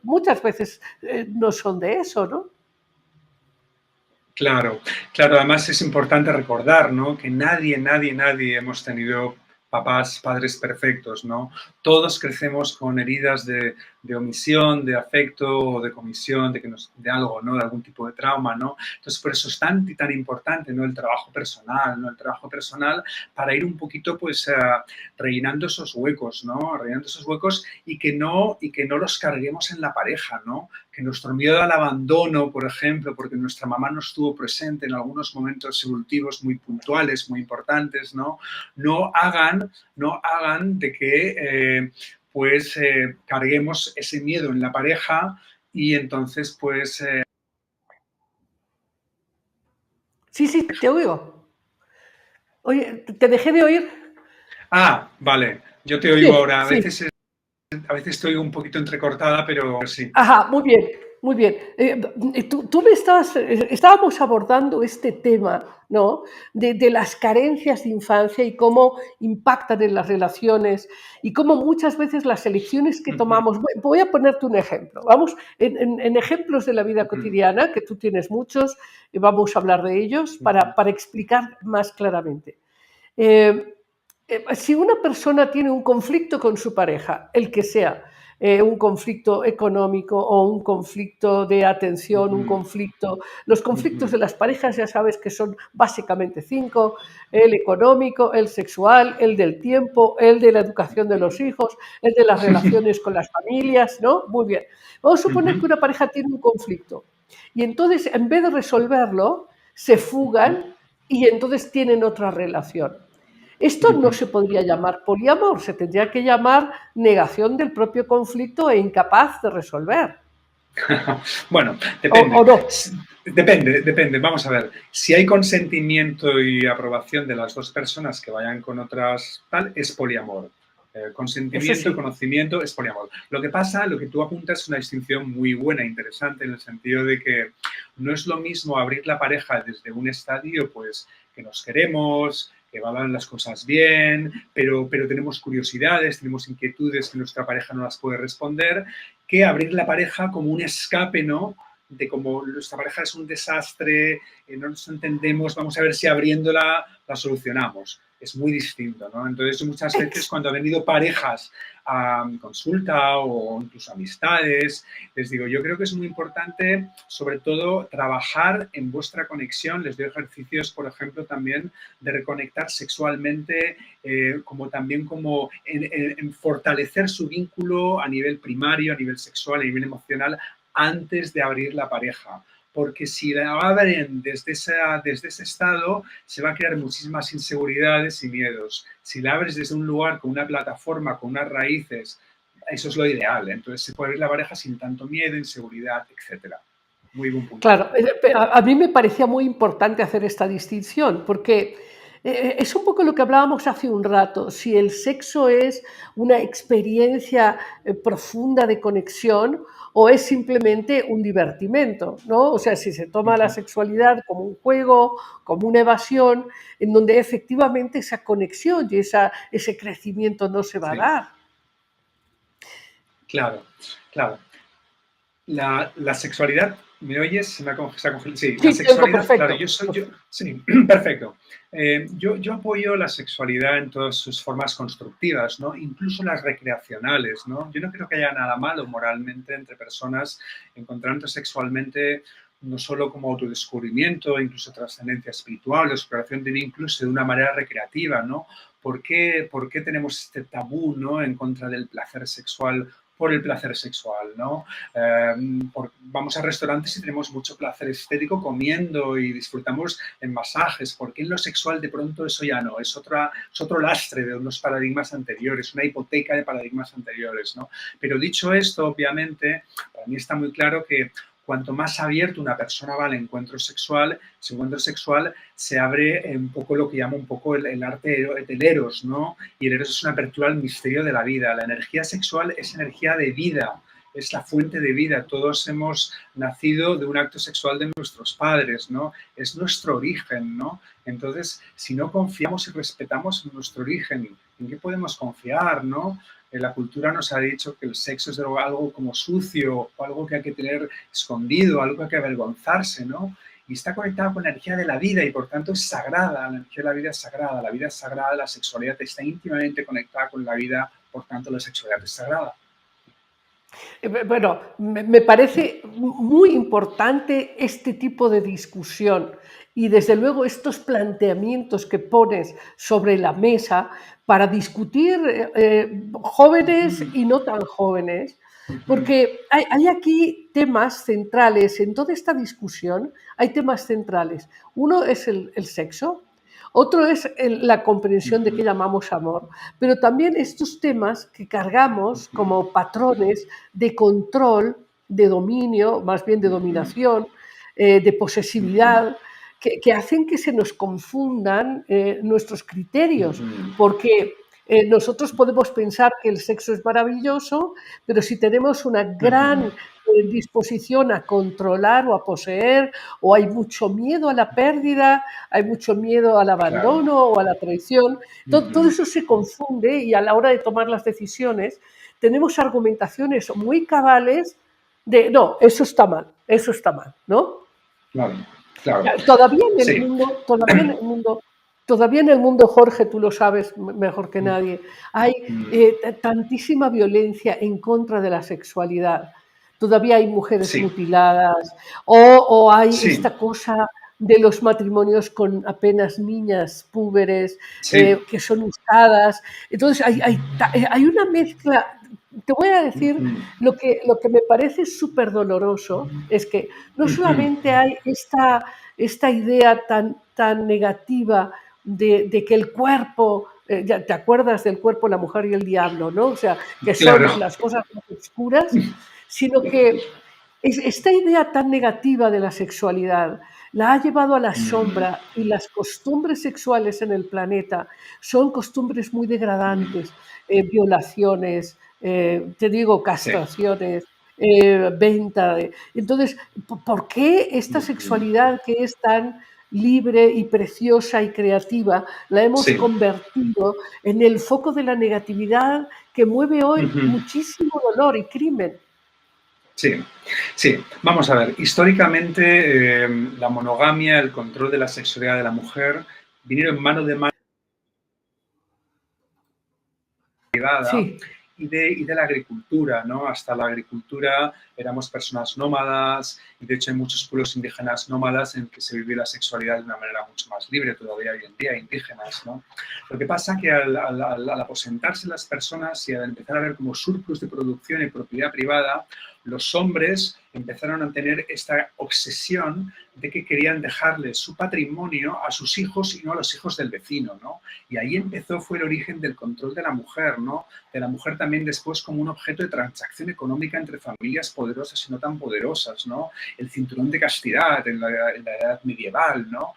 muchas veces no son de eso, ¿no? Claro, claro, además es importante recordar, ¿no? Que nadie hemos tenido papás, padres perfectos, ¿no? Todos crecemos con heridas de omisión, de afecto, de comisión, de algo, ¿no? De algún tipo de trauma, ¿no? Entonces, por eso es tan importante, ¿no? El trabajo personal, ¿no? El trabajo personal para ir un poquito, pues, rellenando esos huecos, ¿no? Rellenando esos huecos y que no los carguemos en la pareja, ¿no? Que nuestro miedo al abandono, por ejemplo, porque nuestra mamá no estuvo presente en algunos momentos evolutivos muy puntuales, muy importantes, ¿no? No hagan de que carguemos ese miedo en la pareja y entonces pues... Sí, sí, te oigo. Oye, te dejé de oír. vale, yo te oigo Sí, ahora. A sí. veces a veces estoy un poquito entrecortada, pero sí. Ajá, muy bien, muy bien. Tú me estábamos abordando este tema, ¿no? De las carencias de infancia y cómo impactan en las relaciones y cómo muchas veces las elecciones que Ujú, tomamos. Voy a ponerte un ejemplo. Vamos, en ejemplos de la vida ujú, cotidiana, que tú tienes muchos, y vamos a hablar de ellos ujú, para explicar más claramente. Eh, si una persona tiene un conflicto con su pareja, el que sea, un conflicto económico o un conflicto de atención, un ujú, conflicto, los conflictos ujú, de las parejas ya sabes que son básicamente cinco: el económico, el sexual, el del tiempo, el de la educación de los hijos, el de las relaciones con las familias, ¿no? Muy bien. Vamos a suponer que ujú, una pareja tiene un conflicto y entonces en vez de resolverlo, se fugan y entonces tienen otra relación. Esto no ujú. se podría llamar poliamor, se tendría que llamar negación del propio conflicto e incapaz de resolver. Bueno, O depende. no. Depende. Vamos a ver. Si hay consentimiento y aprobación de las dos personas que vayan con otras tal, es poliamor. Eso Consentimiento, sí. conocimiento es poliamor. Lo que pasa, lo que tú apuntas es una distinción muy buena, interesante, en el sentido de que no es lo mismo abrir la pareja desde un estadio, pues, que nos queremos, que van las cosas bien, pero tenemos curiosidades, tenemos inquietudes que nuestra pareja no las puede responder, que abrir la pareja como un escape, ¿no? De como nuestra pareja es un desastre, no nos entendemos, vamos a ver si abriéndola la solucionamos. Es muy distinto, ¿no? Entonces, muchas veces Ex- cuando han venido parejas a consulta o incluso amistades, les digo, yo creo que es muy importante, sobre todo, trabajar en vuestra conexión. Les doy ejercicios, por ejemplo, también de reconectar sexualmente, como también como en fortalecer su vínculo a nivel primario, a nivel sexual, a nivel emocional, antes de abrir la pareja. Porque si la abren desde ese estado, se va a crear muchísimas inseguridades y miedos. Si la abres desde un lugar con una plataforma, con unas raíces, eso es lo ideal. Entonces se puede abrir la pareja sin tanto miedo, inseguridad, etcétera. Muy buen punto. Claro, a mí me parecía muy importante hacer esta distinción, porque es un poco lo que hablábamos hace un rato, si el sexo es una experiencia profunda de conexión o es simplemente un divertimento, ¿no? O sea, si se toma la Ujú. sexualidad como un juego, como una evasión, en donde efectivamente esa conexión y ese crecimiento no se va a Sí, dar. claro, claro. La sexualidad, ¿me oyes? Se ha sí, la Sí, tengo sexualidad, claro, perfecto. sí, perfecto. Yo apoyo la sexualidad en todas sus formas constructivas, ¿no? Incluso las recreacionales, ¿no? Yo no creo que haya nada malo moralmente entre personas encontrando sexualmente no solo como autodescubrimiento, incluso trascendencia espiritual, o exploración de mí, incluso de una manera recreativa, ¿no? Por qué tenemos este tabú, ¿no? En contra del placer sexual por el placer sexual, ¿no? Eh, Vamos a restaurantes y tenemos mucho placer estético comiendo y disfrutamos en masajes. ¿Por qué en lo sexual de pronto eso ya no? Es otro lastre de unos paradigmas anteriores, una hipoteca de paradigmas anteriores, ¿no? Pero dicho esto, obviamente, para mí está muy claro que cuanto más abierto una persona va al encuentro sexual, su encuentro sexual se abre un poco lo que llama un poco el arte del eros, ¿no? Y el eros es una apertura al misterio de la vida. La energía sexual es energía de vida, es la fuente de vida. Todos hemos nacido de un acto sexual de nuestros padres, ¿no? Es nuestro origen, ¿no? Entonces, si no confiamos y respetamos nuestro origen, ¿en qué podemos confiar, no? La cultura nos ha dicho que el sexo es algo como sucio o algo que hay que tener escondido, algo que hay que avergonzarse, ¿no? Y está conectado con la energía de la vida y por tanto es sagrada, la energía de la vida es sagrada, la vida es sagrada, la sexualidad está íntimamente conectada con la vida, por tanto la sexualidad es sagrada. Bueno, me parece muy importante este tipo de discusión y desde luego estos planteamientos que pones sobre la mesa para discutir jóvenes Ujú, y no tan jóvenes, ujú, porque hay aquí temas centrales en toda esta discusión, hay temas centrales. Uno es el sexo, otro es la comprensión de qué ujú, llamamos amor, pero también estos temas que cargamos ujú, como patrones de control, de dominio, más bien de ujú, dominación, de ujú, posesividad, que hacen que se nos confundan nuestros criterios, ujú, porque Nosotros podemos pensar que el sexo es maravilloso, pero si tenemos una gran disposición a controlar o a poseer, o hay mucho miedo a la pérdida, hay mucho miedo al Claro. abandono o a la traición, todo Ujú. eso se confunde y a la hora de tomar las decisiones tenemos argumentaciones muy cabales de no, eso está mal, ¿no? Claro, claro. Todavía en el Sí. mundo, todavía en el mundo, Jorge, tú lo sabes mejor que nadie, hay Mm, tantísima violencia en contra de la sexualidad. Todavía hay mujeres sí, mutiladas o hay sí, esta cosa de los matrimonios con apenas niñas púberes sí. que son usadas. Entonces hay una mezcla. Te voy a decir Ujú, lo que me parece súper doloroso es que no ujú. solamente hay esta idea tan negativa de que el cuerpo, ya te acuerdas del cuerpo, la mujer y el diablo, ¿no? O sea, que Claro. son las cosas más oscuras, sino que esta idea tan negativa de la sexualidad la ha llevado a la Mm, sombra y las costumbres sexuales en el planeta son costumbres muy degradantes, violaciones, te digo, sí. castraciones, venta. Entonces, ¿por qué esta Ujú. sexualidad que es tan libre y preciosa y creativa la hemos Sí. convertido en el foco de la negatividad que mueve hoy Ujú. muchísimo dolor y crimen? Sí, sí. Vamos a ver, históricamente la monogamia, el control de la sexualidad de la mujer vinieron mano de mano privada Sí, y de la agricultura, ¿no? Hasta la agricultura éramos personas nómadas y de hecho hay muchos pueblos indígenas nómadas en que se vive la sexualidad de una manera mucho más libre todavía hoy en día, indígenas, ¿no? Lo que pasa que al aposentarse las personas y al empezar a ver como surplus de producción y propiedad privada, los hombres empezaron a tener esta obsesión de que querían dejarle su patrimonio a sus hijos y no a los hijos del vecino, ¿no? Y ahí empezó, fue el origen del control de la mujer, ¿no? De la mujer también después como un objeto de transacción económica entre familias poderosas y no tan poderosas, ¿no? El cinturón de castidad en la edad medieval, ¿no?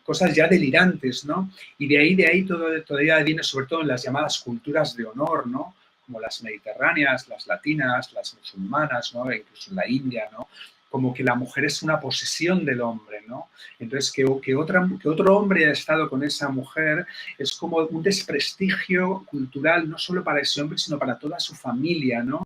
Cosas ya delirantes, ¿no? Y de ahí todo, todavía viene sobre todo en las llamadas culturas de honor, ¿no? Como las mediterráneas, las latinas, las musulmanas, ¿no? E incluso en la India, ¿no? Como que la mujer es una posesión del hombre, ¿no? Entonces, que otro hombre haya estado con esa mujer es como un desprestigio cultural, no solo para ese hombre, sino para toda su familia, ¿no?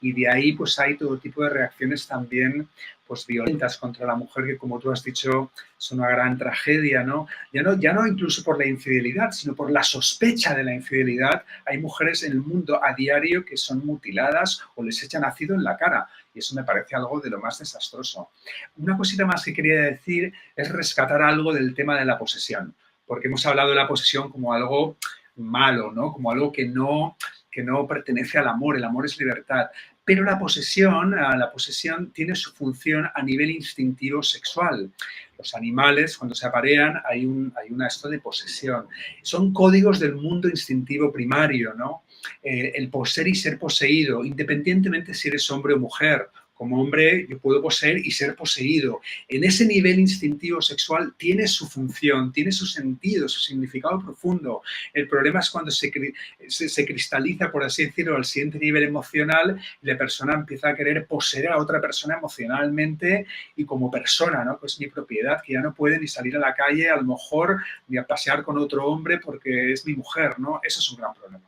Y de ahí pues hay todo tipo de reacciones también pues violentas contra la mujer que como tú has dicho es una gran tragedia, ¿no? Ya no incluso por la infidelidad, sino por la sospecha de la infidelidad. Hay mujeres en el mundo a diario que son mutiladas o les echan ácido en la cara y eso me parece algo de lo más desastroso. Una cosita más que quería decir es rescatar algo del tema de la posesión, porque hemos hablado de la posesión como algo malo, ¿no? Como algo que no pertenece al amor, el amor es libertad. Pero la posesión tiene su función a nivel instintivo sexual. Los animales, cuando se aparean, hay una esto de posesión. Son códigos del mundo instintivo primario, ¿no? El poseer y ser poseído, independientemente si eres hombre o mujer. Como hombre, yo puedo poseer y ser poseído. En ese nivel instintivo sexual tiene su función, tiene su sentido, su significado profundo. El problema es cuando se cristaliza, por así decirlo, al siguiente nivel emocional y la persona empieza a querer poseer a otra persona emocionalmente y como persona, ¿no? Que es mi propiedad, que ya no puede ni salir a la calle, a lo mejor, ni a pasear con otro hombre porque es mi mujer, ¿no? Eso es un gran problema.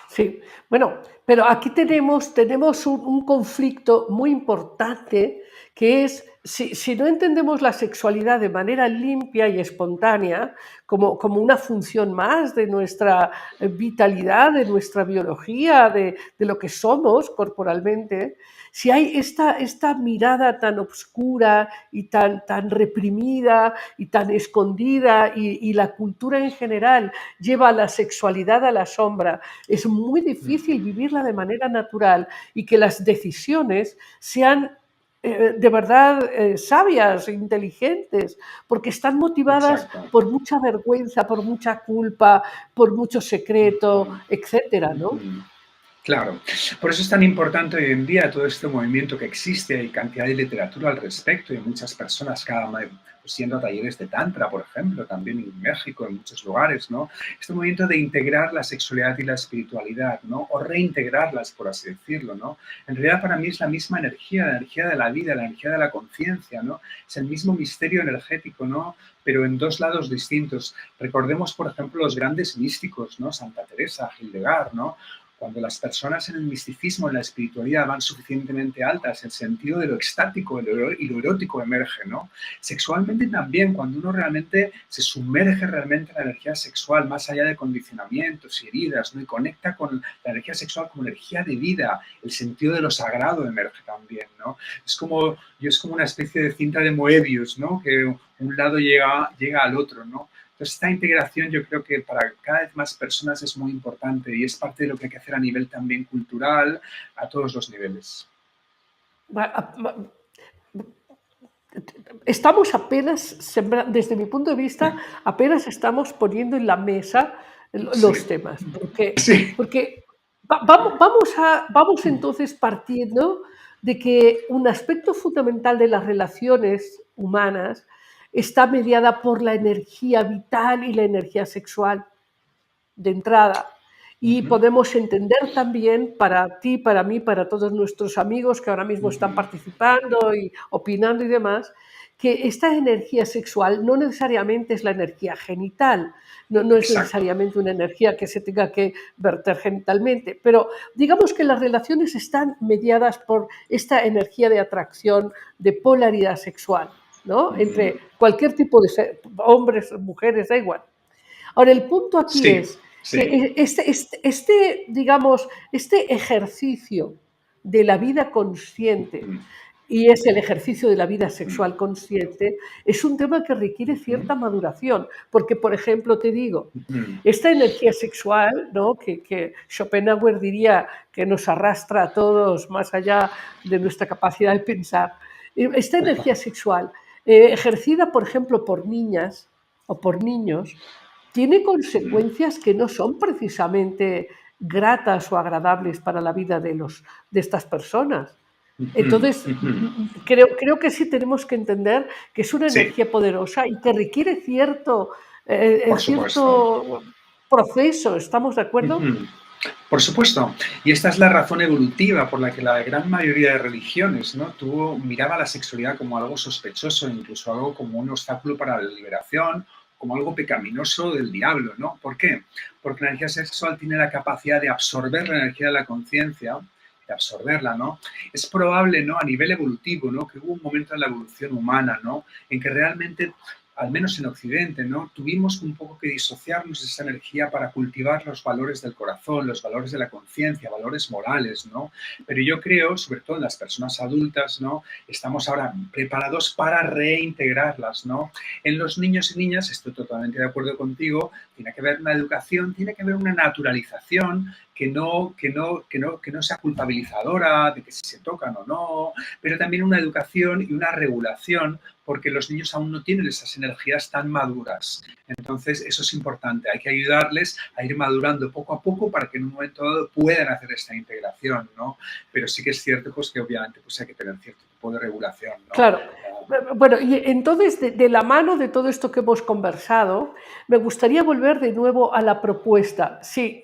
sí. Bueno, pero aquí tenemos un conflicto muy importante que es, si no entendemos la sexualidad de manera limpia y espontánea, como una función más de nuestra vitalidad, de nuestra biología, de lo que somos corporalmente, si hay esta mirada tan oscura y tan reprimida y tan escondida y la cultura en general lleva a la sexualidad a la sombra, es muy difícil vivirla de manera natural y que las decisiones sean de verdad sabias, inteligentes, porque están motivadas Exacto. por mucha vergüenza, por mucha culpa, por mucho secreto, etcétera, ¿no? Claro, por eso es tan importante hoy en día todo este movimiento que existe, hay cantidad de literatura al respecto y muchas personas pues, yendo a talleres de tantra, por ejemplo, también en México, en muchos lugares, ¿no? Este movimiento de integrar la sexualidad y la espiritualidad, ¿no? O reintegrarlas, por así decirlo, ¿no? En realidad para mí es la misma energía, la energía de la vida, la energía de la conciencia, ¿no? Es el mismo misterio energético, ¿no? Pero en dos lados distintos. Recordemos, por ejemplo, los grandes místicos, ¿no? Santa Teresa, Hildegard, ¿no? Cuando las personas en el misticismo, en la espiritualidad van suficientemente altas, el sentido de lo extático y lo erótico emerge, ¿no? Sexualmente también, cuando uno realmente se sumerge realmente en la energía sexual, más allá de condicionamientos y heridas, ¿no? Y conecta con la energía sexual como energía de vida, el sentido de lo sagrado emerge también, ¿no? Es como una especie de cinta de Moebius, ¿no? Que un lado llega al otro, ¿no? Entonces, esta integración yo creo que para cada vez más personas es muy importante y es parte de lo que hay que hacer a nivel también cultural, a todos los niveles. Estamos apenas, desde mi punto de vista, apenas estamos poniendo en la mesa Sí, los temas, porque, sí. porque vamos entonces partiendo de que un aspecto fundamental de las relaciones humanas está mediada por la energía vital y la energía sexual de entrada. Y Ujú, podemos entender también para ti, para mí, para todos nuestros amigos que ahora mismo están ujú. participando y opinando y demás, que esta energía sexual no necesariamente es la energía genital, no es Exacto. necesariamente una energía que se tenga que verter genitalmente, pero digamos que las relaciones están mediadas por esta energía de atracción, de polaridad sexual, ¿no? Ujú. Entre cualquier tipo de hombres, mujeres, da igual. Ahora, el punto aquí Sí, es que sí. digamos, este ejercicio de la vida consciente, Ujú, y es el ejercicio de la vida ujú, sexual consciente, es un tema que requiere ujú, cierta maduración, porque, por ejemplo, te digo, ujú. esta energía sexual, ¿no? que Schopenhauer diría que nos arrastra a todos más allá de nuestra capacidad de pensar, esta energía sexual ejercida, por ejemplo, por niñas o por niños, tiene Ujú, consecuencias que no son precisamente gratas o agradables para la vida de estas personas. ujú, Entonces, ujú. creo que sí tenemos que entender que es una Sí, energía poderosa y que requiere por supuesto. cierto proceso, ¿estamos de acuerdo? Ujú. Por supuesto, y esta es la razón evolutiva por la que la gran mayoría de religiones, ¿no? Miraba la sexualidad como algo sospechoso, incluso algo como un obstáculo para la liberación, como algo pecaminoso del diablo, ¿no? ¿Por qué? Porque la energía sexual tiene la capacidad de absorber la energía de la conciencia, de absorberla, ¿no? Es probable, ¿no? A nivel evolutivo, ¿no? Que hubo un momento en la evolución humana, ¿no? En que realmente al menos en Occidente, ¿no? Tuvimos un poco que disociarnos de esa energía para cultivar los valores del corazón, los valores de la conciencia, valores morales, ¿no? Pero yo creo, sobre todo en las personas adultas, ¿no? Estamos ahora preparados para reintegrarlas, ¿no? En los niños y niñas, estoy totalmente de acuerdo contigo, tiene que haber una educación, tiene que haber una naturalización que no sea culpabilizadora de que si se tocan o no, pero también una educación y una regulación porque los niños aún no tienen esas energías tan maduras. Entonces, eso es importante. Hay que ayudarles a ir madurando poco a poco para que en un momento dado puedan hacer esta integración, ¿no? Pero sí que es cierto pues, que obviamente pues, hay que tener cierto tipo de regulación, ¿no? Claro. Bueno, y entonces, de la mano de todo esto que hemos conversado, me gustaría volver de nuevo a la propuesta. Si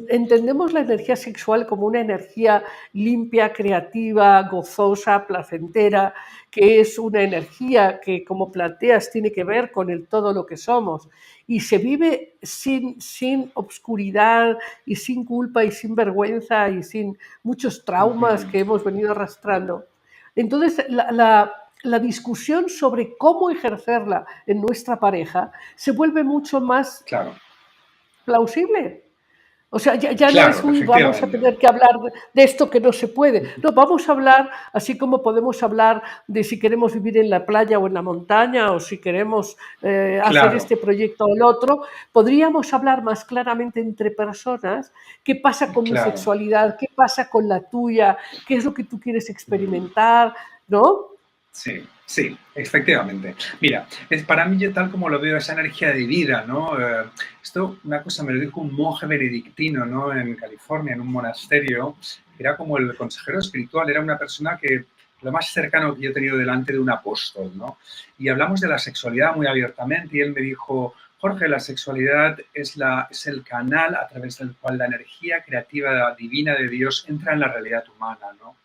entendemos la energía sexual como una energía limpia, creativa, gozosa, placentera, que es una energía que, como planteas, tiene que ver con el todo lo que somos, y se vive sin obscuridad y sin culpa y sin vergüenza y sin muchos traumas que hemos venido arrastrando. Entonces, la discusión sobre cómo ejercerla en nuestra pareja se vuelve mucho más Claro, plausible. O sea, ya no es claro, un vamos a efectivamente. tener que hablar de esto que no se puede. No, vamos a hablar, así como podemos hablar de si queremos vivir en la playa o en la montaña, o si queremos hacer Claro, este proyecto o el otro, podríamos hablar más claramente entre personas qué pasa con mi claro. sexualidad, qué pasa con la tuya, qué es lo que tú quieres experimentar, ¿no? Sí, sí, efectivamente. Mira, para mí yo tal como lo veo, esa energía de vida, ¿no? Esto, una cosa me lo dijo un monje benedictino, ¿no? En California, en un monasterio, que era como el consejero espiritual, era una persona que lo más cercano que yo he tenido delante de un apóstol, ¿no? Y hablamos de la sexualidad muy abiertamente y él me dijo, Jorge, la sexualidad es el canal a través del cual la energía creativa divina de Dios entra en la realidad humana, ¿no?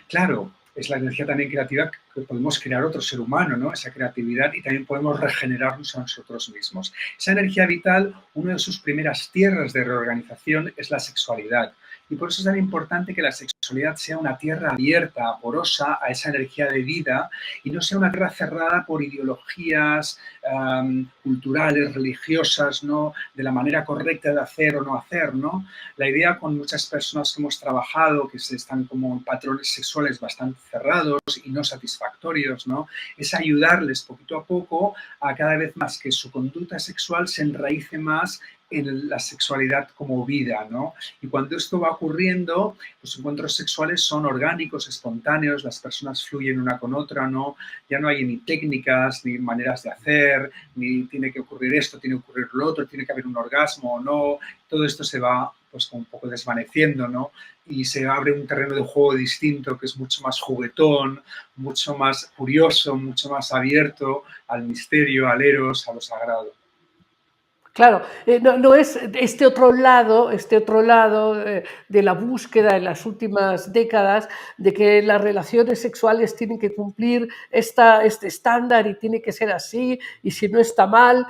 Claro, es la energía también creativa que podemos crear otro ser humano, ¿no? Esa creatividad y también podemos regenerarnos a nosotros mismos. Esa energía vital, una de sus primeras tierras de reorganización es la sexualidad. Y por eso es tan importante que la sexualidad sea una tierra abierta, porosa a esa energía de vida y no sea una tierra cerrada por ideologías culturales, religiosas, ¿no? De la manera correcta de hacer o no hacer, ¿no? La idea con muchas personas que hemos trabajado, que están como en patrones sexuales bastante cerrados y no satisfactorios, ¿no? Es ayudarles poquito a poco a cada vez más que su conducta sexual se enraíce más en la sexualidad como vida, ¿no? Y cuando esto va ocurriendo, los encuentros sexuales son orgánicos, espontáneos, las personas fluyen una con otra, ¿no? Ya no hay ni técnicas, ni maneras de hacer, ni tiene que ocurrir esto, tiene que ocurrir lo otro, tiene que haber un orgasmo o no, todo esto se va pues un poco desvaneciendo, ¿no? Y se abre un terreno de juego distinto que es mucho más juguetón, mucho más curioso, mucho más abierto al misterio, al eros, a lo sagrado. Claro, no es este otro lado de la búsqueda en las últimas décadas de que las relaciones sexuales tienen que cumplir este estándar y tiene que ser así, y si no está mal.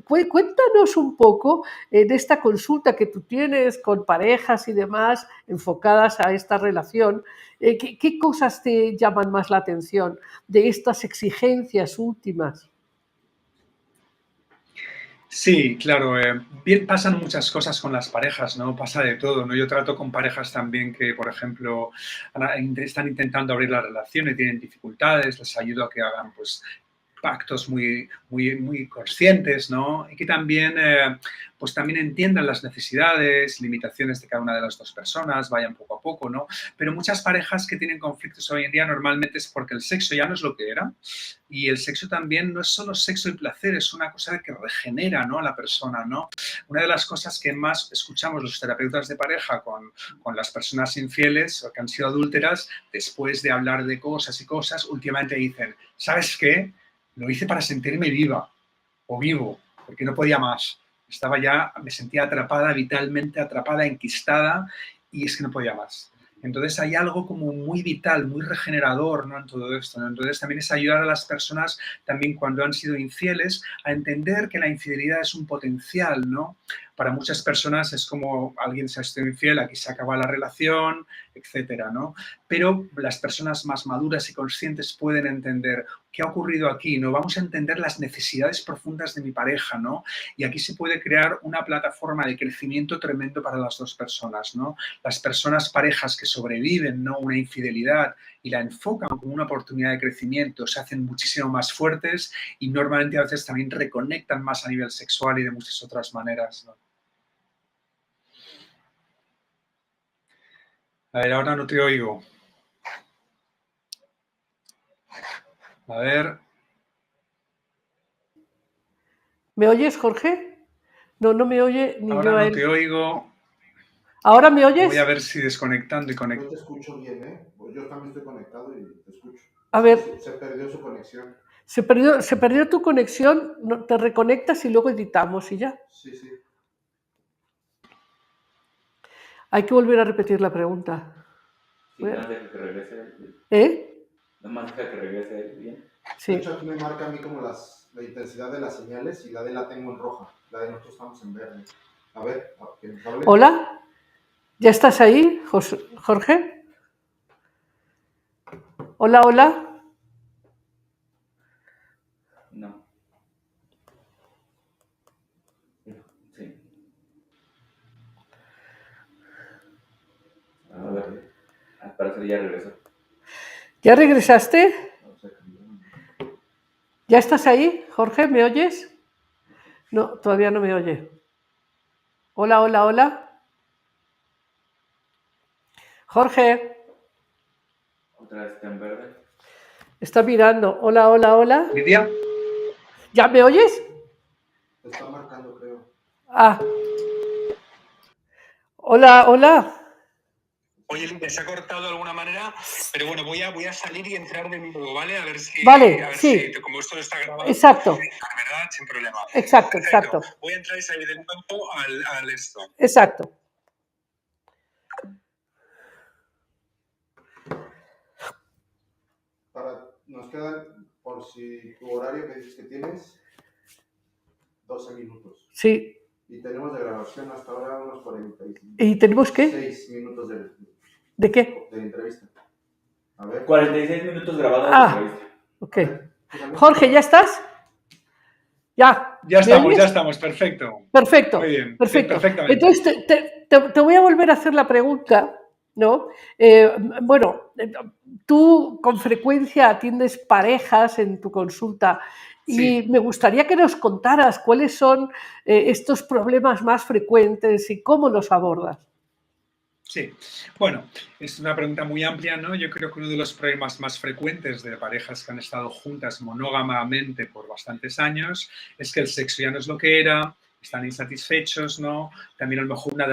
Cuéntanos un poco de esta consulta que tú tienes con parejas y demás enfocadas a esta relación. ¿Qué cosas te llaman más la atención de estas exigencias últimas? Sí, claro. Bien, pasan muchas cosas con las parejas, ¿no? Pasa de todo, ¿no? Yo trato con parejas también que, por ejemplo, están intentando abrir la relación y tienen dificultades, les ayudo a que hagan, pues, pactos muy conscientes, ¿no? Y que también, pues también entiendan las necesidades, limitaciones de cada una de las dos personas, vayan poco a poco, ¿no? Pero muchas parejas que tienen conflictos hoy en día normalmente es porque el sexo ya no es lo que era y el sexo también no es solo sexo y placer, es una cosa que regenera, ¿no? A la persona, ¿no? Una de las cosas que más escuchamos los terapeutas de pareja con las personas infieles o que han sido adúlteras, después de hablar de cosas y cosas, últimamente dicen, ¿sabes qué? Lo hice para sentirme viva o vivo, porque no podía más. Estaba ya, me sentía atrapada, vitalmente atrapada, enquistada, y es que no podía más. Entonces hay algo como muy vital, muy regenerador, ¿no? En todo esto, ¿no? Entonces también es ayudar a las personas, también cuando han sido infieles, a entender que la infidelidad es un potencial, ¿no? Para muchas personas es como alguien se ha sido infiel, aquí se acaba la relación, etcétera, ¿no? Pero las personas más maduras y conscientes pueden entender qué ha ocurrido aquí, ¿no? Vamos a entender las necesidades profundas de mi pareja, ¿no? Y aquí se puede crear una plataforma de crecimiento tremendo para las dos personas, ¿no? Las personas, parejas que sobreviven, ¿no? Una infidelidad y la enfocan como una oportunidad de crecimiento, se hacen muchísimo más fuertes y normalmente a veces también reconectan más a nivel sexual y de muchas otras maneras, ¿no? A ver, ahora no te oigo. A ver, ¿Me oyes, Jorge? No, no me oye ni ahora yo a no te él. oigo. ¿Ahora me Voy a oyes? ver si desconectando y Yo te conectando. escucho bien, ¿eh? Yo también estoy conectado y te escucho. A Es que ver, se perdió su conexión. se perdió tu conexión, te reconectas y luego editamos y ya. Sí, sí. Hay que volver a repetir la pregunta. Sí, nada más deja que regrese bien. ¿Eh? Nada más deja que regrese bien. De Sí. hecho, aquí me marca a mí como la intensidad de las señales y la de la tengo en roja. La de nosotros estamos en verde. A ver, que nos hable. Hola, ¿ya estás ahí, Jorge? Hola, hola. No. Sí. A ver. Al parecer ya regresó. ¿Ya regresaste? O sea, cambiaron. ¿Ya estás ahí, Jorge? ¿Me oyes? No, todavía no me oye. Hola, hola, hola. Jorge, Otra vez está en verde. Está mirando. Hola, hola, hola. Lidia. ¿Ya me oyes? Te está marcando, creo. Ah. Hola, hola. Oye, Lidia, se ha cortado de alguna manera, pero bueno, voy a salir y entrar de nuevo, ¿vale? A ver Vale, sí. como esto no está grabado, Exacto, ¿verdad? Sin problema. exacto, Perfecto. exacto, Voy a entrar y salir de nuevo al esto. exacto. Nos quedan, por si tu horario que dices que tienes, 12 minutos. Sí. Y tenemos de grabación hasta ahora unos 46 ¿Y tenemos qué? minutos ¿De qué? de entrevista. A ver. 46 minutos grabados de Ah, entrevista. ok. A ver, fíjame. Jorge, ¿ya estás? Ya. Ya ¿Me oyes? estamos, perfecto. Perfecto, Muy bien, sí, perfecto. perfectamente. Entonces, te voy a volver a hacer la pregunta, ¿no? Bueno, tú con frecuencia atiendes parejas en tu consulta y Sí. me gustaría que nos contaras cuáles son estos problemas más frecuentes y cómo los abordas. Sí, bueno, es una pregunta muy amplia, ¿no? Yo creo que uno de los problemas más frecuentes de parejas que han estado juntas monógamamente por bastantes años es que el sexo ya no es lo que era, están insatisfechos, ¿no? También a lo mejor una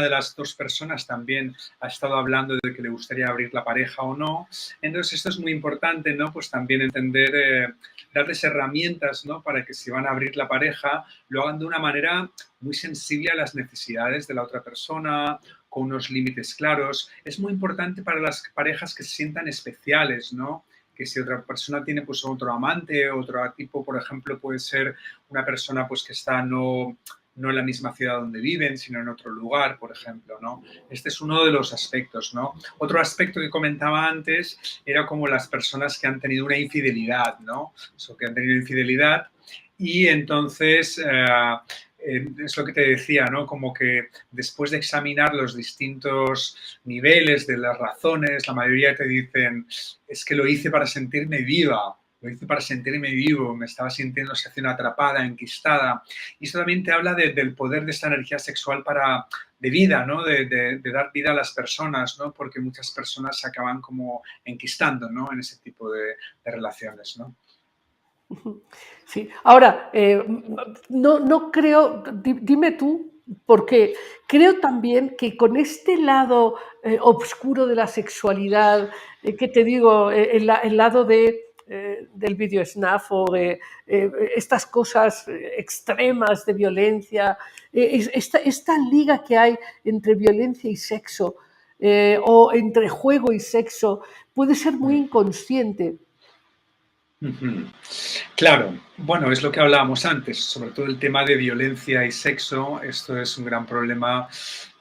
de las dos personas también ha estado hablando de que le gustaría abrir la pareja o no. Entonces esto es muy importante, ¿no? Pues también entender, darles herramientas, ¿no? Para que si van a abrir la pareja lo hagan de una manera muy sensible a las necesidades de la otra persona, con unos límites claros. Es muy importante para las parejas que se sientan especiales, ¿no? Que si otra persona tiene pues otro amante, otro tipo, por ejemplo, puede ser una persona pues que está no en la misma ciudad donde viven, sino en otro lugar, por ejemplo, ¿no? Este es uno de los aspectos, ¿no? Otro aspecto que comentaba antes era como las personas que han tenido una infidelidad, ¿no? O que han tenido infidelidad y entonces es lo que te decía, ¿no? Como que después de examinar los distintos niveles de las razones, la mayoría te dicen, es que lo hice para sentirme viva, lo hice para sentirme vivo, me estaba sintiendo sensación atrapada, enquistada. Y eso también te habla del poder de esta energía sexual de vida, ¿no? De dar vida a las personas, ¿no? Porque muchas personas se acaban como enquistando, ¿no? En ese tipo de relaciones, ¿no? Sí, ahora, no creo, dime tú, porque creo también que con este lado oscuro de la sexualidad, que te digo, el lado del video snuff o de estas cosas extremas de violencia, esta liga que hay entre violencia y sexo, o entre juego y sexo, puede ser muy inconsciente. Claro, bueno, es lo que hablábamos antes, sobre todo el tema de violencia y sexo, esto es un gran problema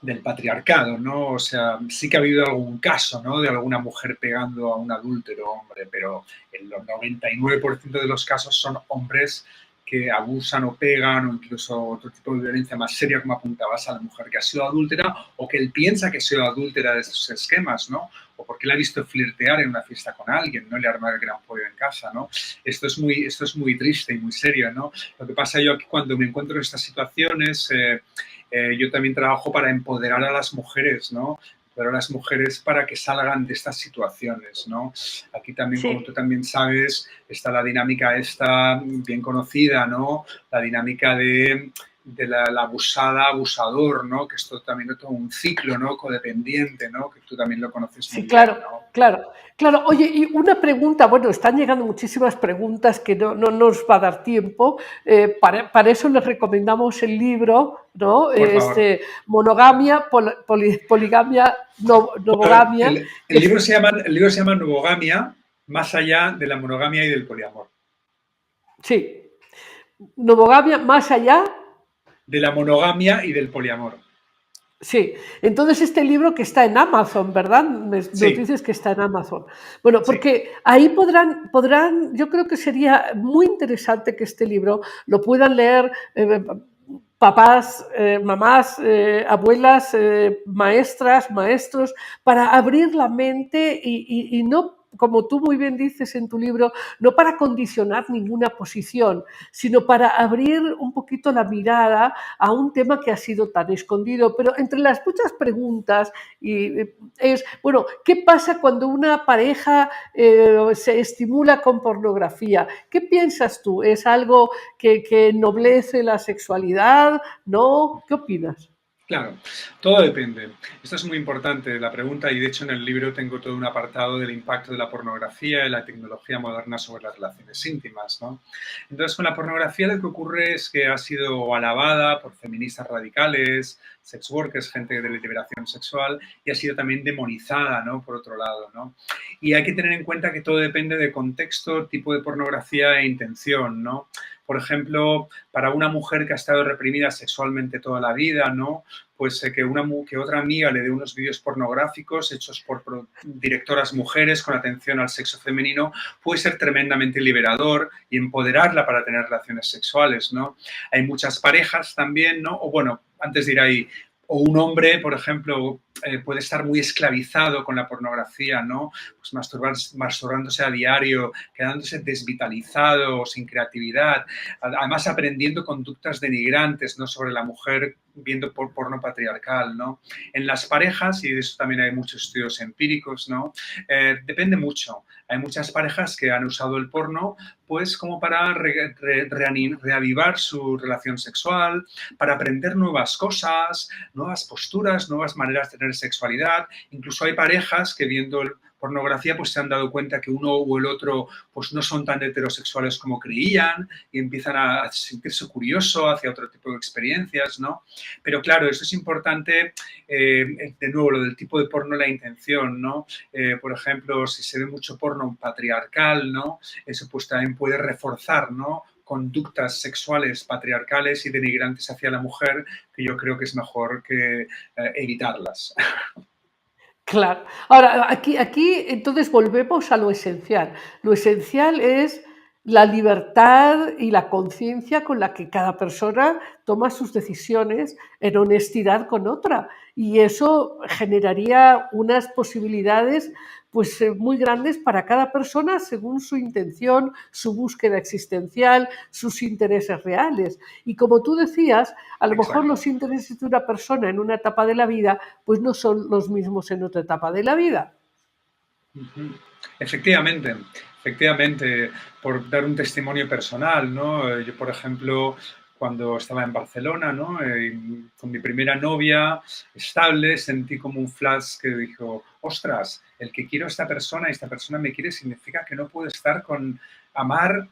del patriarcado, ¿no? O sea, sí que ha habido algún caso, ¿no? De alguna mujer pegando a un adúltero hombre, pero el 99% de los casos son hombres que abusan o pegan o incluso otro tipo de violencia más seria, como apuntabas, a la mujer que ha sido adúltera o que él piensa que ha sido adúltera de sus esquemas, ¿no? O porque la ha visto flirtear en una fiesta con alguien, ¿no? Le arma el gran pollo en casa, ¿no? Esto es muy triste y muy serio, ¿no? Lo que pasa yo aquí cuando me encuentro en estas situaciones, yo también trabajo para empoderar a las mujeres, ¿no? Pero a las mujeres para que salgan de estas situaciones, ¿no? Aquí también, como tú Sí. también sabes, está la dinámica esta bien conocida, ¿no? La dinámica de la abusada, abusador, ¿no? Que esto también es todo un ciclo, ¿no? Codependiente, ¿no? Que tú también lo conoces muy Sí, bien, claro, ¿no? claro, claro. Oye, y una pregunta, bueno, están llegando muchísimas preguntas que no nos va a dar tiempo. Para eso les recomendamos el libro, ¿no? Por favor. Monogamia, poligamia, novogamia. El libro se llama Novogamia, más allá de la monogamia y del poliamor. Sí, novogamia más allá. De la monogamia y del poliamor. Sí, entonces este libro que está en Amazon, ¿verdad? Nos Sí, dices que está en Amazon. Bueno, sí. porque ahí podrán, yo creo que sería muy interesante que este libro lo puedan leer papás, mamás, abuelas, maestras, maestros, para abrir la mente y no como tú muy bien dices en tu libro, no para condicionar ninguna posición, sino para abrir un poquito la mirada a un tema que ha sido tan escondido. Pero entre las muchas preguntas es, bueno, ¿qué pasa cuando una pareja se estimula con pornografía? ¿Qué piensas tú? ¿Es algo que ennoblece la sexualidad? ¿No? ¿Qué opinas? Claro, todo depende. Esto es muy importante, la pregunta, y de hecho en el libro tengo todo un apartado del impacto de la pornografía y la tecnología moderna sobre las relaciones íntimas, ¿no? Entonces, con la pornografía lo que ocurre es que ha sido alabada por feministas radicales, sex workers, gente de liberación sexual, y ha sido también demonizada, ¿no? Por otro lado, ¿no? Y hay que tener en cuenta que todo depende de contexto, tipo de pornografía e intención, ¿no? Por ejemplo, para una mujer que ha estado reprimida sexualmente toda la vida, ¿no? Pues que otra amiga le dé unos vídeos pornográficos hechos por directoras mujeres con atención al sexo femenino puede ser tremendamente liberador y empoderarla para tener relaciones sexuales, ¿no? Hay muchas parejas también, ¿no? O bueno, antes de ir ahí, o un hombre, por ejemplo, puede estar muy esclavizado con la pornografía, ¿no? Pues masturbándose a diario, quedándose desvitalizado, sin creatividad, además aprendiendo conductas denigrantes, ¿no? Sobre la mujer viendo porno patriarcal, ¿no? En las parejas, y de eso también hay muchos estudios empíricos, ¿no? Depende mucho. Hay muchas parejas que han usado el porno pues como para reavivar su relación sexual, para aprender nuevas cosas, nuevas posturas, nuevas maneras de tener sexualidad. Incluso hay parejas que viendo pornografía pues se han dado cuenta que uno o el otro pues no son tan heterosexuales como creían y empiezan a sentirse curioso hacia otro tipo de experiencias, ¿no? Pero claro, eso es importante, de nuevo, lo del tipo de porno, la intención, ¿no? Por ejemplo, si se ve mucho porno patriarcal, ¿no? Eso pues también puede reforzar, ¿no? Conductas sexuales patriarcales y denigrantes hacia la mujer que yo creo que es mejor que evitarlas. Claro. Ahora, aquí entonces volvemos a lo esencial. Lo esencial es la libertad y la conciencia con la que cada persona toma sus decisiones en honestidad con otra. Y eso generaría unas posibilidades pues, muy grandes para cada persona según su intención, su búsqueda existencial, sus intereses reales. Y como tú decías, a lo mejor Exacto. los intereses de una persona en una etapa de la vida pues no son los mismos en otra etapa de la vida. Ujú. Efectivamente, efectivamente, por dar un testimonio personal, ¿no? Yo, por ejemplo, cuando estaba en Barcelona, ¿no? Con mi primera novia estable, sentí como un flash que dijo, ostras, el que quiero a esta persona y esta persona me quiere significa que no puedo estar con amar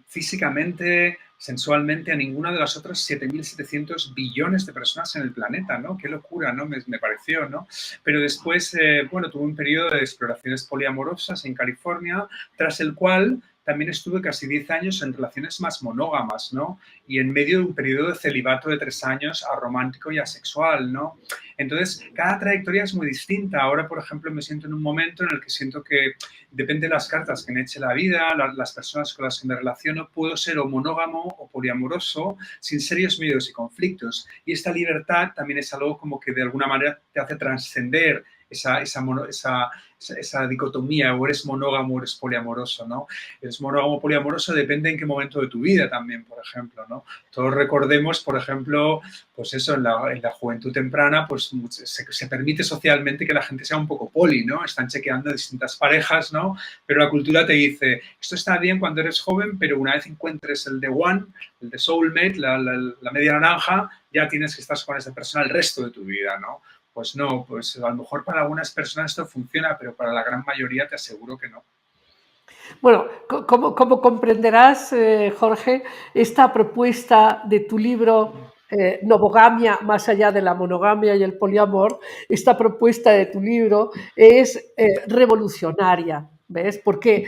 físicamente, sensualmente a ninguna de las otras 7.700 billones de personas en el planeta, ¿no? Qué locura, ¿no? Me pareció, ¿no? Pero después, bueno, tuve un periodo de exploraciones poliamorosas en California, tras el cual también estuve casi 10 años en relaciones más monógamas, ¿no? Y en medio de un periodo de celibato de 3 años aromántico y asexual, ¿no? Entonces, cada trayectoria es muy distinta. Ahora, por ejemplo, me siento en un momento en el que siento que depende de las cartas que me eche la vida, las personas con las que me relaciono, puedo ser o monógamo o poliamoroso sin serios miedos y conflictos. Y esta libertad también es algo como que de alguna manera te hace trascender esa dicotomía, o eres monógamo o eres poliamoroso, ¿no? Eres monógamo o poliamoroso depende en qué momento de tu vida también, por ejemplo, ¿no? Todos recordemos, por ejemplo, pues eso, en la juventud temprana, pues se permite socialmente que la gente sea un poco poli, ¿no? Están chequeando distintas parejas, ¿no? Pero la cultura te dice, esto está bien cuando eres joven, pero una vez encuentres el de one, el de soulmate, la media naranja, ya tienes que estar con esa persona el resto de tu vida, ¿no? Pues no, pues a lo mejor para algunas personas esto funciona, pero para la gran mayoría te aseguro que no. Bueno, como comprenderás, Jorge, esta propuesta de tu libro, Novogamia, más allá de la monogamia y el poliamor, esta propuesta de tu libro es revolucionaria, ¿ves? Porque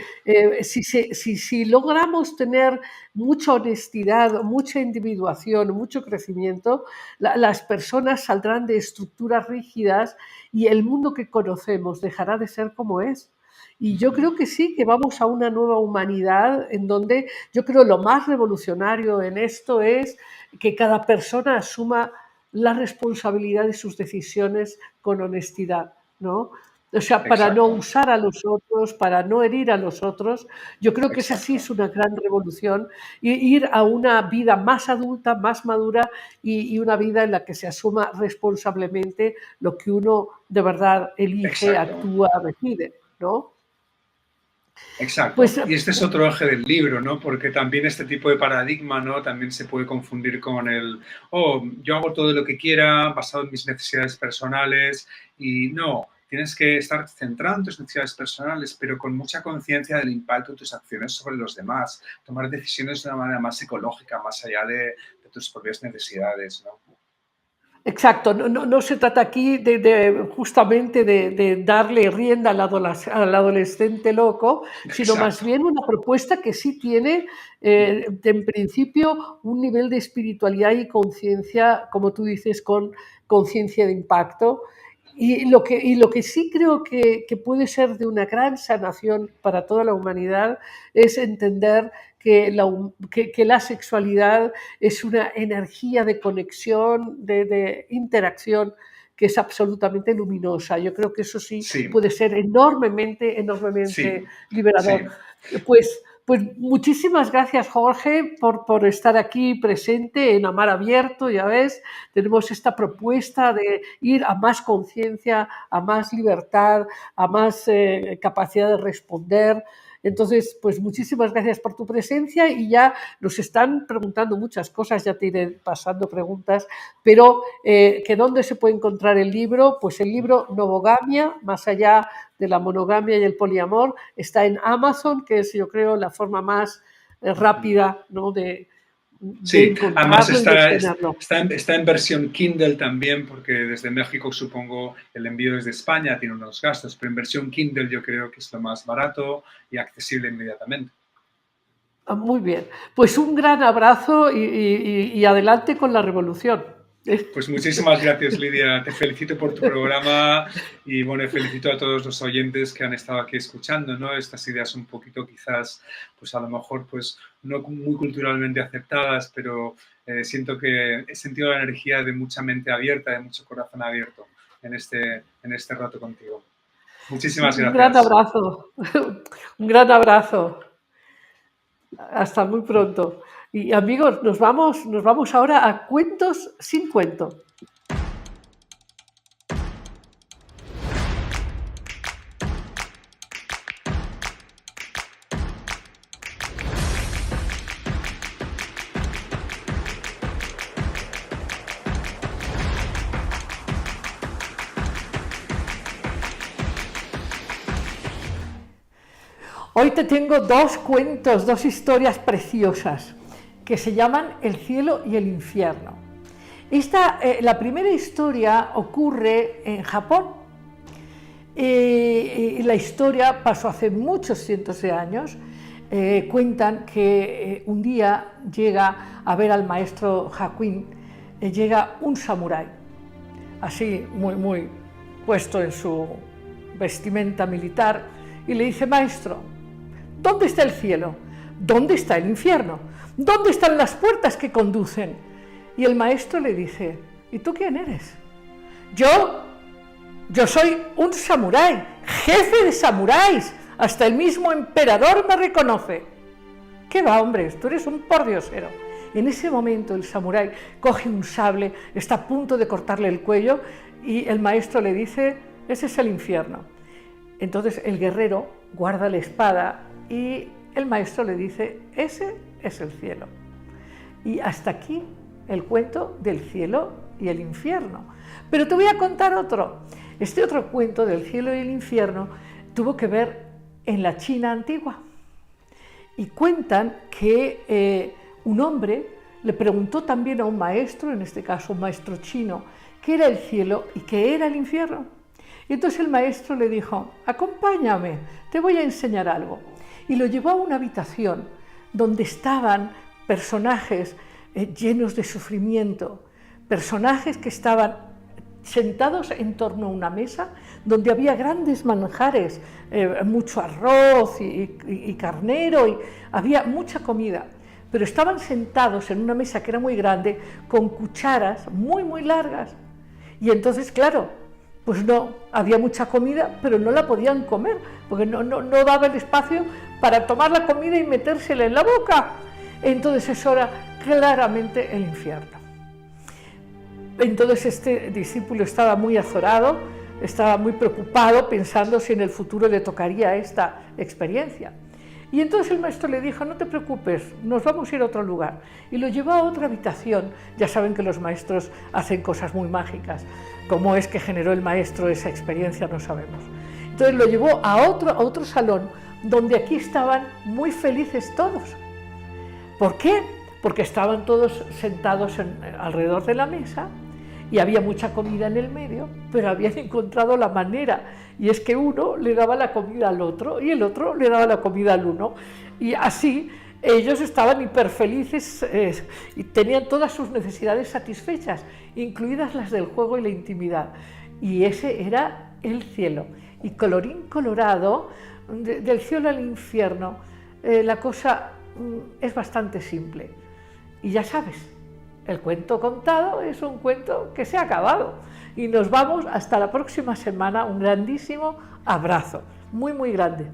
si logramos tener mucha honestidad, mucha individuación, mucho crecimiento, las personas saldrán de estructuras rígidas y el mundo que conocemos dejará de ser como es. Y yo creo que sí, que vamos a una nueva humanidad en donde yo creo lo más revolucionario en esto es que cada persona asuma la responsabilidad de sus decisiones con honestidad, ¿no? O sea, para no Exacto, usar a los otros, para no herir a los otros. Yo creo que esa sí exacto. es una gran revolución, ir a una vida más adulta, más madura y una vida en la que se asuma responsablemente lo que uno de verdad elige, Exacto. actúa, decide, ¿no? Exacto. Pues Y este es otro eje del libro, ¿no? Porque también este tipo de paradigma, ¿no? También se puede confundir con el, oh, yo hago todo lo que quiera basado en mis necesidades personales y no, tienes que estar centrado en tus necesidades personales, pero con mucha conciencia del impacto de tus acciones sobre los demás, tomar decisiones de una manera más ecológica, más allá de tus propias necesidades, ¿no? exacto, no se trata aquí justamente de darle rienda al adolescente loco, sino más Exacto. bien una propuesta que sí tiene, en principio, un nivel de espiritualidad y conciencia, como tú dices, con conciencia de impacto. Y lo que sí creo que puede ser de una gran sanación para toda la humanidad es entender que la sexualidad es una energía de conexión, de interacción que es absolutamente luminosa. Yo creo que eso sí Sí, puede ser enormemente, enormemente sí, liberador. sí. Pues muchísimas gracias, Jorge, por estar aquí presente en Amar Abierto. Ya ves, tenemos esta propuesta de ir a más conciencia, a más libertad, a más capacidad de responder. Entonces, pues muchísimas gracias por tu presencia y ya nos están preguntando muchas cosas, ya te iré pasando preguntas, pero que ¿dónde se puede encontrar el libro? Pues el libro Novogamia, más allá de la monogamia y el poliamor, está en Amazon, que es yo creo la forma más rápida, ¿no? de Sí, además encontrarlo y de obtenerlo. está en versión Kindle también, porque desde México supongo el envío desde España tiene unos gastos, pero en versión Kindle yo creo que es lo más barato y accesible inmediatamente. Muy bien, pues un gran abrazo y adelante con la revolución. Pues muchísimas gracias, Lidia. Te felicito por tu programa y bueno, felicito a todos los oyentes que han estado aquí escuchando, ¿no? Estas ideas un poquito quizás, pues a lo mejor, pues no muy culturalmente aceptadas, pero siento que he sentido la energía de mucha mente abierta, de mucho corazón abierto en este rato contigo. Muchísimas Un gran gracias. abrazo, un gran abrazo. Hasta muy pronto. Y amigos, nos vamos ahora a Cuentos sin cuento. Hoy te tengo dos cuentos, dos historias preciosas que se llaman El cielo y el infierno. La primera historia ocurre en Japón. La historia pasó hace muchos cientos de años. Cuentan que un día llega a ver al maestro Hakuin, llega un samurái, así muy puesto en su vestimenta militar, y le dice: maestro, ¿dónde está el cielo? ¿Dónde está el infierno? ¿Dónde están las puertas que conducen? Y el maestro le dice: ¿y tú quién eres? Yo soy un samurái, jefe de samuráis. Hasta el mismo emperador me reconoce. ¿Qué va, hombre? Tú eres un pordiosero. En ese momento el samurái coge un sable, está a punto de cortarle el cuello y el maestro le dice: ese es el infierno. Entonces el guerrero guarda la espada y el maestro le dice: ese es el cielo. Y hasta aquí el cuento del cielo y el infierno. Pero te voy a contar otro. Este otro cuento del cielo y el infierno tuvo que ver en la China antigua. Y cuentan que un hombre le preguntó también a un maestro, en este caso un maestro chino, qué era el cielo y qué era el infierno. Y entonces el maestro le dijo: acompáñame, te voy a enseñar algo. Y lo llevó a una habitación donde estaban personajes llenos de sufrimiento, personajes que estaban sentados en torno a una mesa donde había grandes manjares, mucho arroz y carnero, y había mucha comida, pero estaban sentados en una mesa que era muy grande con cucharas muy largas. Y entonces, claro, pues no, había mucha comida, pero no la podían comer, porque no daba el espacio para tomar la comida y metérsela en la boca. Entonces eso era claramente el infierno. Entonces este discípulo estaba muy azorado, estaba muy preocupado, pensando si en el futuro le tocaría esta experiencia. Y entonces el maestro le dijo: no te preocupes, nos vamos a ir a otro lugar. Y lo llevó a otra habitación. Ya saben que los maestros hacen cosas muy mágicas. ¿Cómo es que generó el maestro esa experiencia? No sabemos. Entonces lo llevó a otro salón, donde aquí estaban muy felices todos. ¿Por qué? Porque estaban todos sentados alrededor de la mesa y había mucha comida en el medio, pero habían encontrado la manera, y es que uno le daba la comida al otro y el otro le daba la comida al uno, y así ellos estaban hiper felices y tenían todas sus necesidades satisfechas, incluidas las del juego y la intimidad, y ese era el cielo. Y colorín colorado, del cielo al infierno, la cosa es bastante simple, y ya sabes, el cuento contado es un cuento que se ha acabado. Y nos vamos hasta la próxima semana. Un grandísimo abrazo, muy, muy grande.